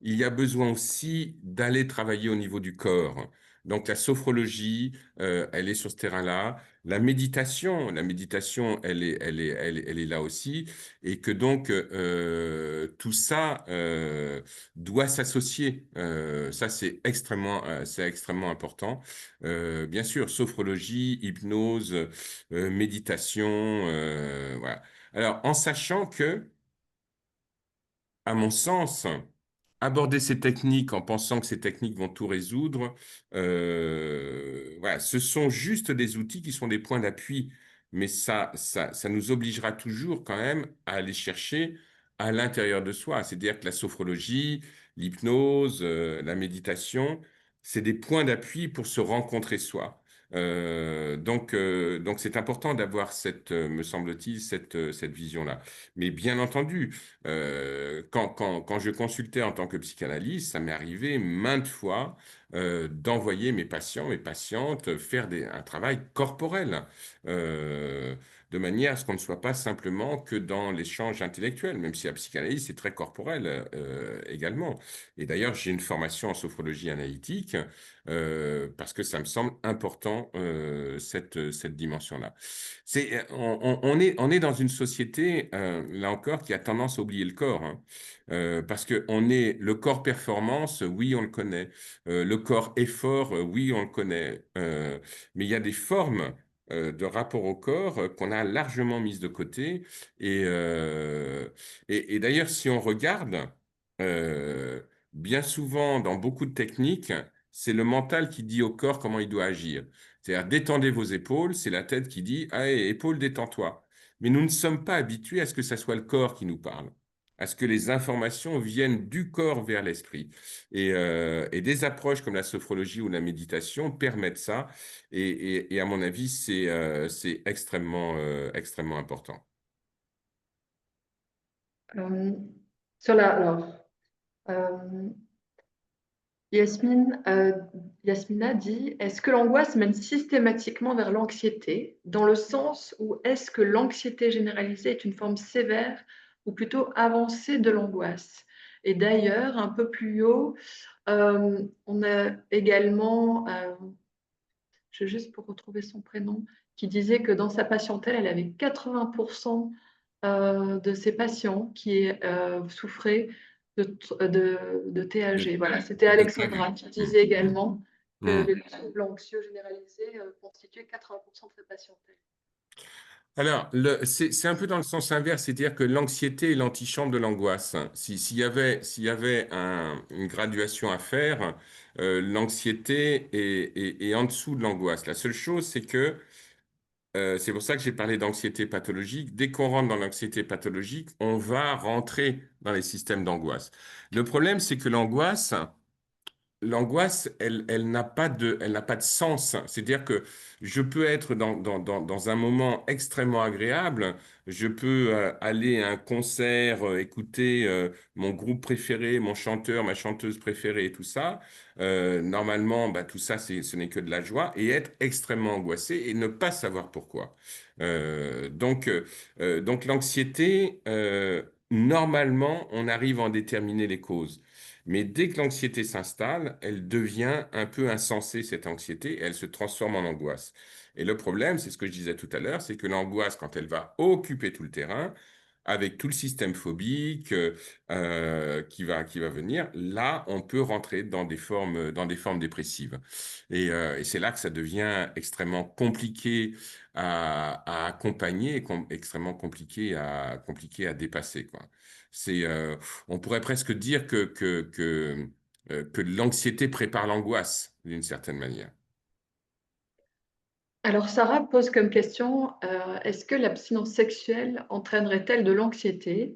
il y a besoin aussi d'aller travailler au niveau du corps. Donc la sophrologie, elle est sur ce terrain-là. La méditation, elle est là aussi, et que donc tout ça doit s'associer. Ça, c'est extrêmement important. Bien sûr, sophrologie, hypnose, méditation, voilà. Alors, en sachant que à mon sens, aborder ces techniques en pensant que ces techniques vont tout résoudre, voilà, ce sont juste des outils qui sont des points d'appui, mais ça nous obligera toujours quand même à aller chercher à l'intérieur de soi. C'est-à-dire que la sophrologie, l'hypnose, la méditation, c'est des points d'appui pour se rencontrer soi. Donc c'est important d'avoir me semble-t-il, cette vision-là. Mais bien entendu, quand je consultais en tant que psychanalyste, ça m'est arrivé maintes fois d'envoyer mes patients, mes patientes faire un travail corporel, euh, de manière à ce qu'on ne soit pas simplement que dans l'échange intellectuel, même si la psychanalyse est très corporelle également. Et d'ailleurs, j'ai une formation en sophrologie analytique parce que ça me semble important cette dimension-là. On est dans une société, là encore, qui a tendance à oublier le corps, hein. Parce que le corps performance, oui, on le connaît. Le corps effort, oui, on le connaît. Mais il y a des formes de rapport au corps qu'on a largement mises de côté. Et, euh, et d'ailleurs, si on regarde, euh, bien souvent, dans beaucoup de techniques, c'est le mental qui dit au corps comment il doit agir. C'est-à-dire, détendez vos épaules, c'est la tête qui dit, allez, épaules, détends-toi. Mais nous ne sommes pas habitués à ce que ce soit le corps qui nous parle, à ce que les informations viennent du corps vers l'esprit. Et des approches comme la sophrologie ou la méditation permettent ça. Et à mon avis, c'est extrêmement important. Euh, alors, euh, Yasmina dit, est-ce que l'angoisse mène systématiquement vers l'anxiété, dans le sens où est-ce que l'anxiété généralisée est une forme sévère ou plutôt avancée de l'angoisse? Et d'ailleurs, un peu plus haut, On a également, je juste pour retrouver son prénom, qui disait que dans sa patientèle, elle avait 80% de ses patients qui souffraient de de, TAG. Voilà, c'était de TAG. Alexandra qui disait également que Mm. les troubles anxieux généralisés constituaient 80% de sa patientèle. Alors, c'est un peu dans le sens inverse, c'est-à-dire que l'anxiété est l'antichambre de l'angoisse. S'il y avait une graduation à faire, l'anxiété est en dessous de l'angoisse. La seule chose, c'est que c'est pour ça que j'ai parlé d'anxiété pathologique. Dès qu'on rentre dans l'anxiété pathologique, on va rentrer dans les systèmes d'angoisse. Le problème, c'est que l'angoisse, elle n'a pas de sens. C'est-à-dire que je peux être dans un moment extrêmement agréable, je peux aller à un concert, écouter mon groupe préféré, mon chanteur, ma chanteuse préférée et tout ça. Normalement, bah, tout ça, ce n'est que de la joie et être extrêmement angoissé et ne pas savoir pourquoi. Donc l'anxiété, normalement, on arrive à en déterminer les causes. Mais dès que l'anxiété s'installe, elle devient un peu insensée, cette anxiété, et elle se transforme en angoisse. Et le problème, c'est ce que je disais tout à l'heure, c'est que l'angoisse, quand elle va occuper tout le terrain, avec tout le système phobique qui va venir, là, on peut rentrer dans des formes dépressives. Et c'est là que ça devient extrêmement compliqué à accompagner et extrêmement compliqué à dépasser, quoi. C'est, on pourrait presque dire que l'anxiété prépare l'angoisse, d'une certaine manière. Alors Sarah pose comme question, est-ce que l'abstinence sexuelle entraînerait-elle de l'anxiété?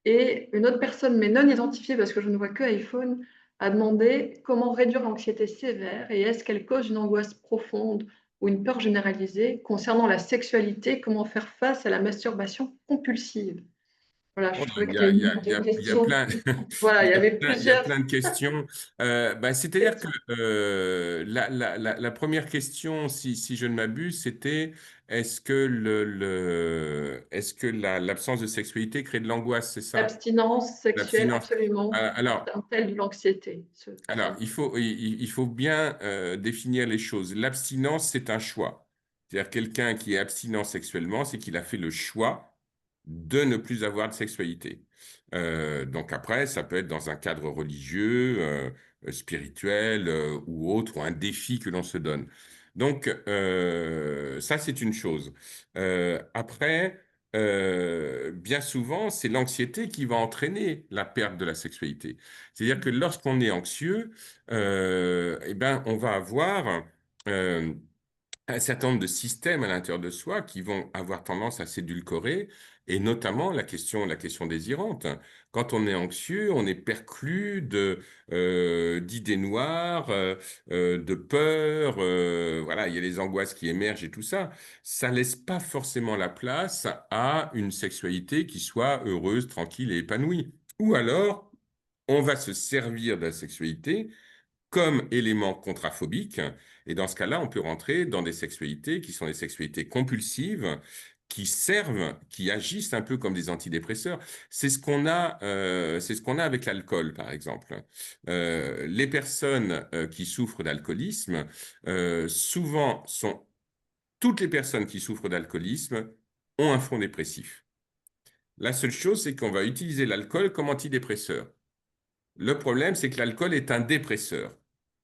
Et une autre personne, mais non identifiée parce que je ne vois que iPhone, a demandé comment réduire l'anxiété sévère et est-ce qu'elle cause une angoisse profonde ou une peur généralisée concernant la sexualité, comment faire face à la masturbation compulsive? Voilà, Oh je là, trouvais qu'il y avait une il y a question. plein, Voilà, il y avait il y a plusieurs plein de questions. Bah, c'est-à-dire que questions. la première question, si je ne m'abuse, c'était est-ce que l'absence de sexualité crée de l'angoisse, c'est ça? L'abstinence sexuelle, L'abstinence. absolument, Alors, atteint-elle de l'anxiété? Alors, il faut bien définir les choses. L'abstinence, c'est un choix. C'est-à-dire quelqu'un qui est abstinent sexuellement, c'est qu'il a fait le choix de ne plus avoir de sexualité. Donc après, ça peut être dans un cadre religieux, spirituel ou autre, ou un défi que l'on se donne. Donc ça, c'est une chose. Après, bien souvent, c'est l'anxiété qui va entraîner la perte de la sexualité. C'est-à-dire que lorsqu'on est anxieux, eh ben, on va avoir euh, un certain nombre de systèmes à l'intérieur de soi qui vont avoir tendance à s'édulcorer, et notamment la question désirante. Quand on est anxieux, on est perclus d'idées noires, de peurs, voilà, il y a les angoisses qui émergent et tout ça. Ça laisse pas forcément la place à une sexualité qui soit heureuse, tranquille et épanouie. Ou alors, on va se servir de la sexualité comme élément contraphobique. Et dans ce cas-là, on peut rentrer dans des sexualités qui sont des sexualités compulsives, qui servent, qui agissent un peu comme des antidépresseurs. C'est ce qu'on a avec l'alcool, par exemple. Les personnes qui souffrent d'alcoolisme, souvent sont toutes les personnes qui souffrent d'alcoolisme ont un front dépressif. La seule chose, c'est qu'on va utiliser l'alcool comme antidépresseur. Le problème, c'est que l'alcool est un dépresseur.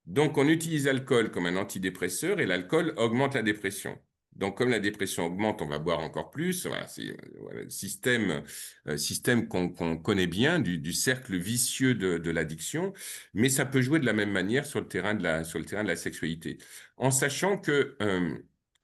Donc, on utilise l'alcool comme un antidépresseur et l'alcool augmente la dépression. Donc, comme la dépression augmente, on va boire encore plus. Voilà, c'est voilà, le système qu'on connaît bien du cercle vicieux de l'addiction, mais ça peut jouer de la même manière sur le terrain sur le terrain de la sexualité. En sachant que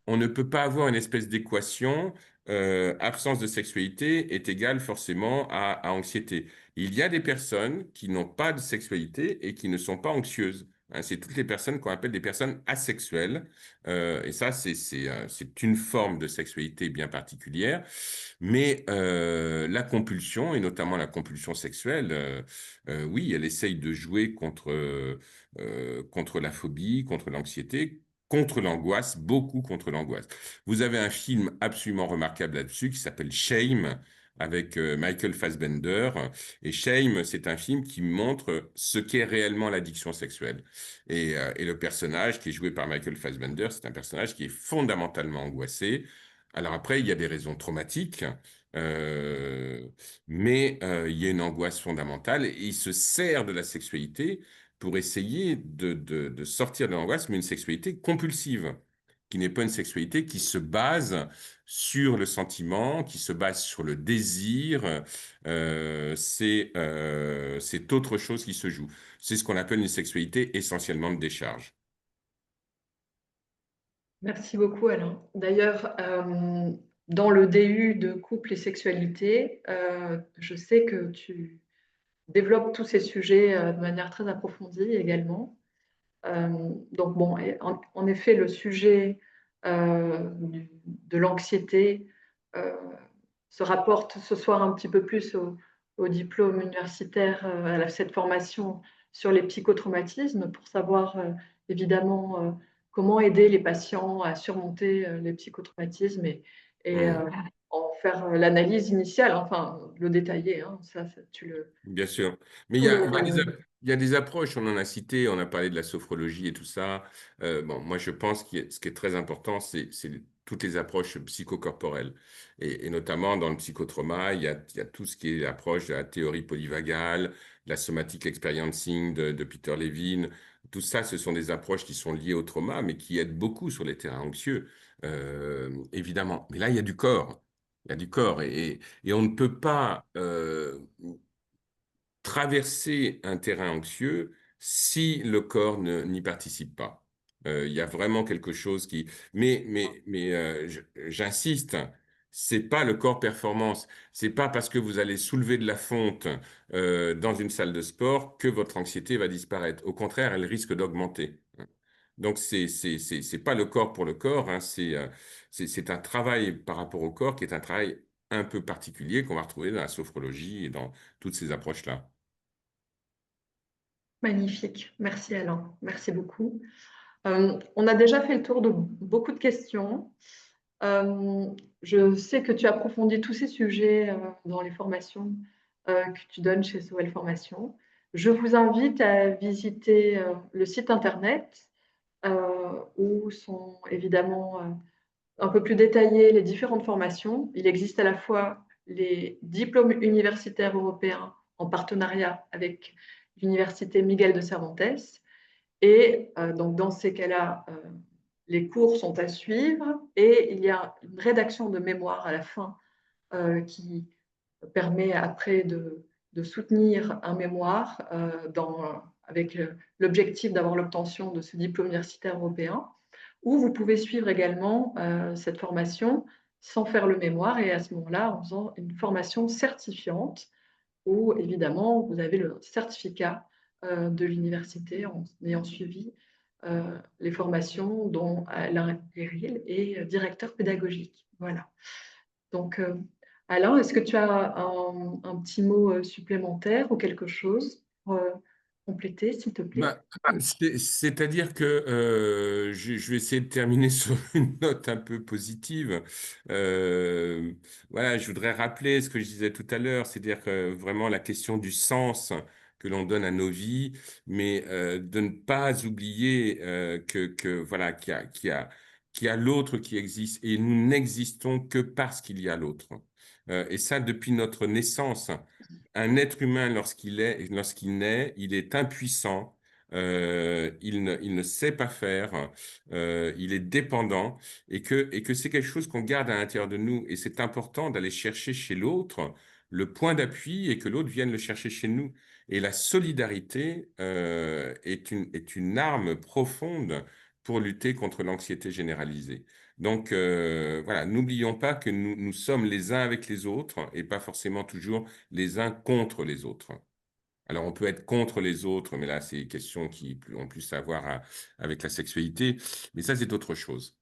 on ne peut pas avoir une espèce d'équation absence de sexualité est égale forcément à anxiété. Il y a des personnes qui n'ont pas de sexualité et qui ne sont pas anxieuses. Hein, c'est toutes les personnes qu'on appelle des personnes asexuelles. Et ça, c'est une forme de sexualité bien particulière. Mais la compulsion, et notamment la compulsion sexuelle, oui, elle essaye de jouer contre la phobie, contre l'anxiété, contre l'angoisse, beaucoup contre l'angoisse. Vous avez un film absolument remarquable là-dessus qui s'appelle Shame, avec Michael Fassbender. Et Shame, c'est un film qui montre ce qu'est réellement l'addiction sexuelle. Et le personnage qui est joué par Michael Fassbender, c'est un personnage qui est fondamentalement angoissé. Alors après, il y a des raisons traumatiques, euh, mais il y a une angoisse fondamentale et il se sert de la sexualité pour essayer de sortir de l'angoisse, mais une sexualité compulsive, qui n'est pas une sexualité qui se base sur le sentiment, qui se base sur le désir. C'est autre chose qui se joue. C'est ce qu'on appelle une sexualité essentiellement de décharge. Merci beaucoup, Alain. D'ailleurs, dans le DU de couple et sexualité, je sais que tu développes tous ces sujets de manière très approfondie également. Donc bon, et en effet, le sujet de l'anxiété euh, se rapporte ce soir un petit peu plus au diplôme universitaire, cette formation sur les psychotraumatismes, pour savoir évidemment comment aider les patients à surmonter les psychotraumatismes et Mmh. en faire l'analyse initiale, enfin le détailler, hein, ça, tu le, Bien sûr. Mais tout il y a des approches, on en a cité, on a parlé de la sophrologie et tout ça. Bon, moi, je pense que ce qui est très important, c'est toutes les approches psychocorporelles. Et notamment dans le psychotrauma, il y a tout ce qui est approche de la théorie polyvagale, la somatic experiencing de Peter Levine. Tout ça, ce sont des approches qui sont liées au trauma, mais qui aident beaucoup sur les terrains anxieux, évidemment. Mais là, il y a du corps. Il y a du corps et on ne peut pas traverser un terrain anxieux si le corps n'y participe pas. Il y a vraiment quelque chose qui... j'insiste, c'est pas le corps performance. C'est pas parce que vous allez soulever de la fonte dans une salle de sport que votre anxiété va disparaître. Au contraire, elle risque d'augmenter. Donc, c'est pas le corps pour le corps, hein, c'est un travail par rapport au corps qui est un travail un peu particulier qu'on va retrouver dans la sophrologie et dans toutes ces approches-là. magnifique. Merci Alain, merci beaucoup. On a déjà fait le tour de beaucoup de questions. Euh, je sais que tu approfondis tous ces sujets dans les formations que tu donnes chez Sowell Formation. Je vous invite à visiter le site internet où sont évidemment un peu plus détaillées les différentes formations. Il existe à la fois les diplômes universitaires européens en partenariat avec l'Université Miguel de Cervantes. Et donc, dans ces cas-là, les cours sont à suivre et il y a une rédaction de mémoire à la fin qui permet après de soutenir un mémoire avec l'objectif d'avoir l'obtention de ce diplôme universitaire européen. Ou vous pouvez suivre également cette formation sans faire le mémoire et à ce moment-là, en faisant une formation certifiante où évidemment vous avez le certificat de l'université en ayant suivi les formations dont Alain Héril est directeur pédagogique. Voilà. Donc, Alain, est-ce que tu as un petit mot supplémentaire ou quelque chose pour compléter, s'il te plaît? Bah, c'est-à-dire que je vais essayer de terminer sur une note un peu positive. Euh, voilà, je voudrais rappeler ce que je disais tout à l'heure, c'est-à-dire que vraiment la question du sens que l'on donne à nos vies, mais de ne pas oublier voilà qu'il y a l'autre qui existe et nous n'existons que parce qu'il y a l'autre. Et ça depuis notre naissance. Un être humain, lorsqu'il naît, il est impuissant, il ne sait pas faire, il est dépendant, et que c'est quelque chose qu'on garde à l'intérieur de nous. Et c'est important d'aller chercher chez l'autre le point d'appui et que l'autre vienne le chercher chez nous. Et la solidarité est une arme profonde pour lutter contre l'anxiété généralisée. Donc voilà, n'oublions pas que nous sommes les uns avec les autres et pas forcément toujours les uns contre les autres. Alors, on peut être contre les autres, mais là, c'est des questions qui ont plus à voir avec la sexualité. Mais ça, c'est autre chose.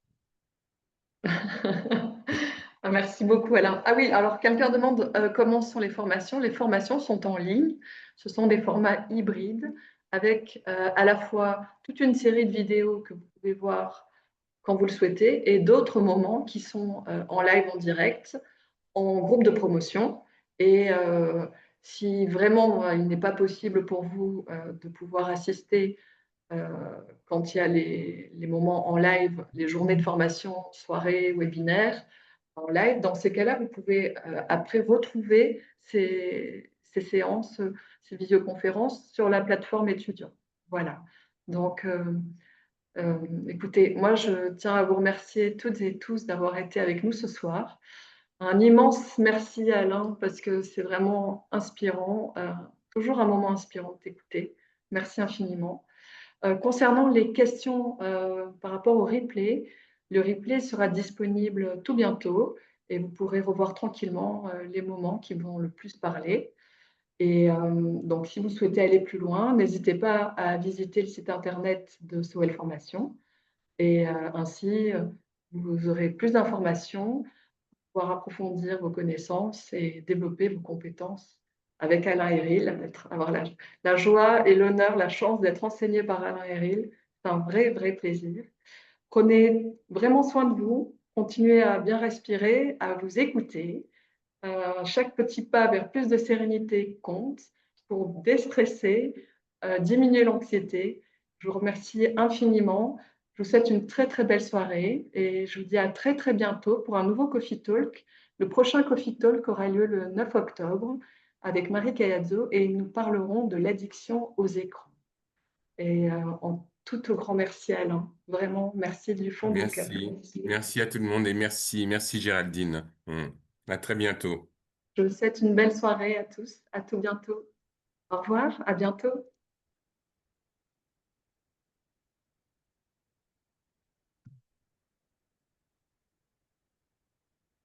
Ah, merci beaucoup, Alain. Ah oui, alors quelqu'un demande comment sont les formations. Les formations sont en ligne. Ce sont des formats hybrides avec à la fois toute une série de vidéos que vous pouvez voir quand vous le souhaitez et d'autres moments qui sont en live en direct, en groupe de promotion. Et si vraiment il n'est pas possible pour vous de pouvoir assister euh, quand il y a les moments en live, les journées de formation, soirées, webinaires en live, dans ces cas-là, vous pouvez après retrouver ces séances, ces visioconférences sur la plateforme étudiant. Voilà. Donc, écoutez, moi, je tiens à vous remercier toutes et tous d'avoir été avec nous ce soir. Un immense merci Alain, parce que c'est vraiment inspirant, toujours un moment inspirant de t'écouter. Merci infiniment. Concernant les questions par rapport au replay, le replay sera disponible tout bientôt et vous pourrez revoir tranquillement les moments qui vont le plus parler. Et donc, si vous souhaitez aller plus loin, n'hésitez pas à visiter le site internet de Sowell Formation et ainsi vous aurez plus d'informations, pouvoir approfondir vos connaissances et développer vos compétences avec Alain Héril, avoir la joie et l'honneur, la chance d'être enseigné par Alain Héril. C'est un vrai, vrai plaisir. Prenez vraiment soin de vous, continuez à bien respirer, à vous écouter. Chaque petit pas vers plus de sérénité compte pour déstresser, diminuer l'anxiété. Je vous remercie infiniment. Je vous souhaite une très très belle soirée et je vous dis à très très bientôt pour un nouveau Coffee Talk. Le prochain Coffee Talk aura lieu le 9 octobre avec Marie Cayazzo et nous parlerons de l'addiction aux écrans. Et en tout grand merci Alain. Vraiment, merci du fond de mon cœur. Merci. Merci à tout le monde et merci Géraldine. À très bientôt. Je vous souhaite une belle soirée à tous. À tout bientôt. Au revoir, à bientôt.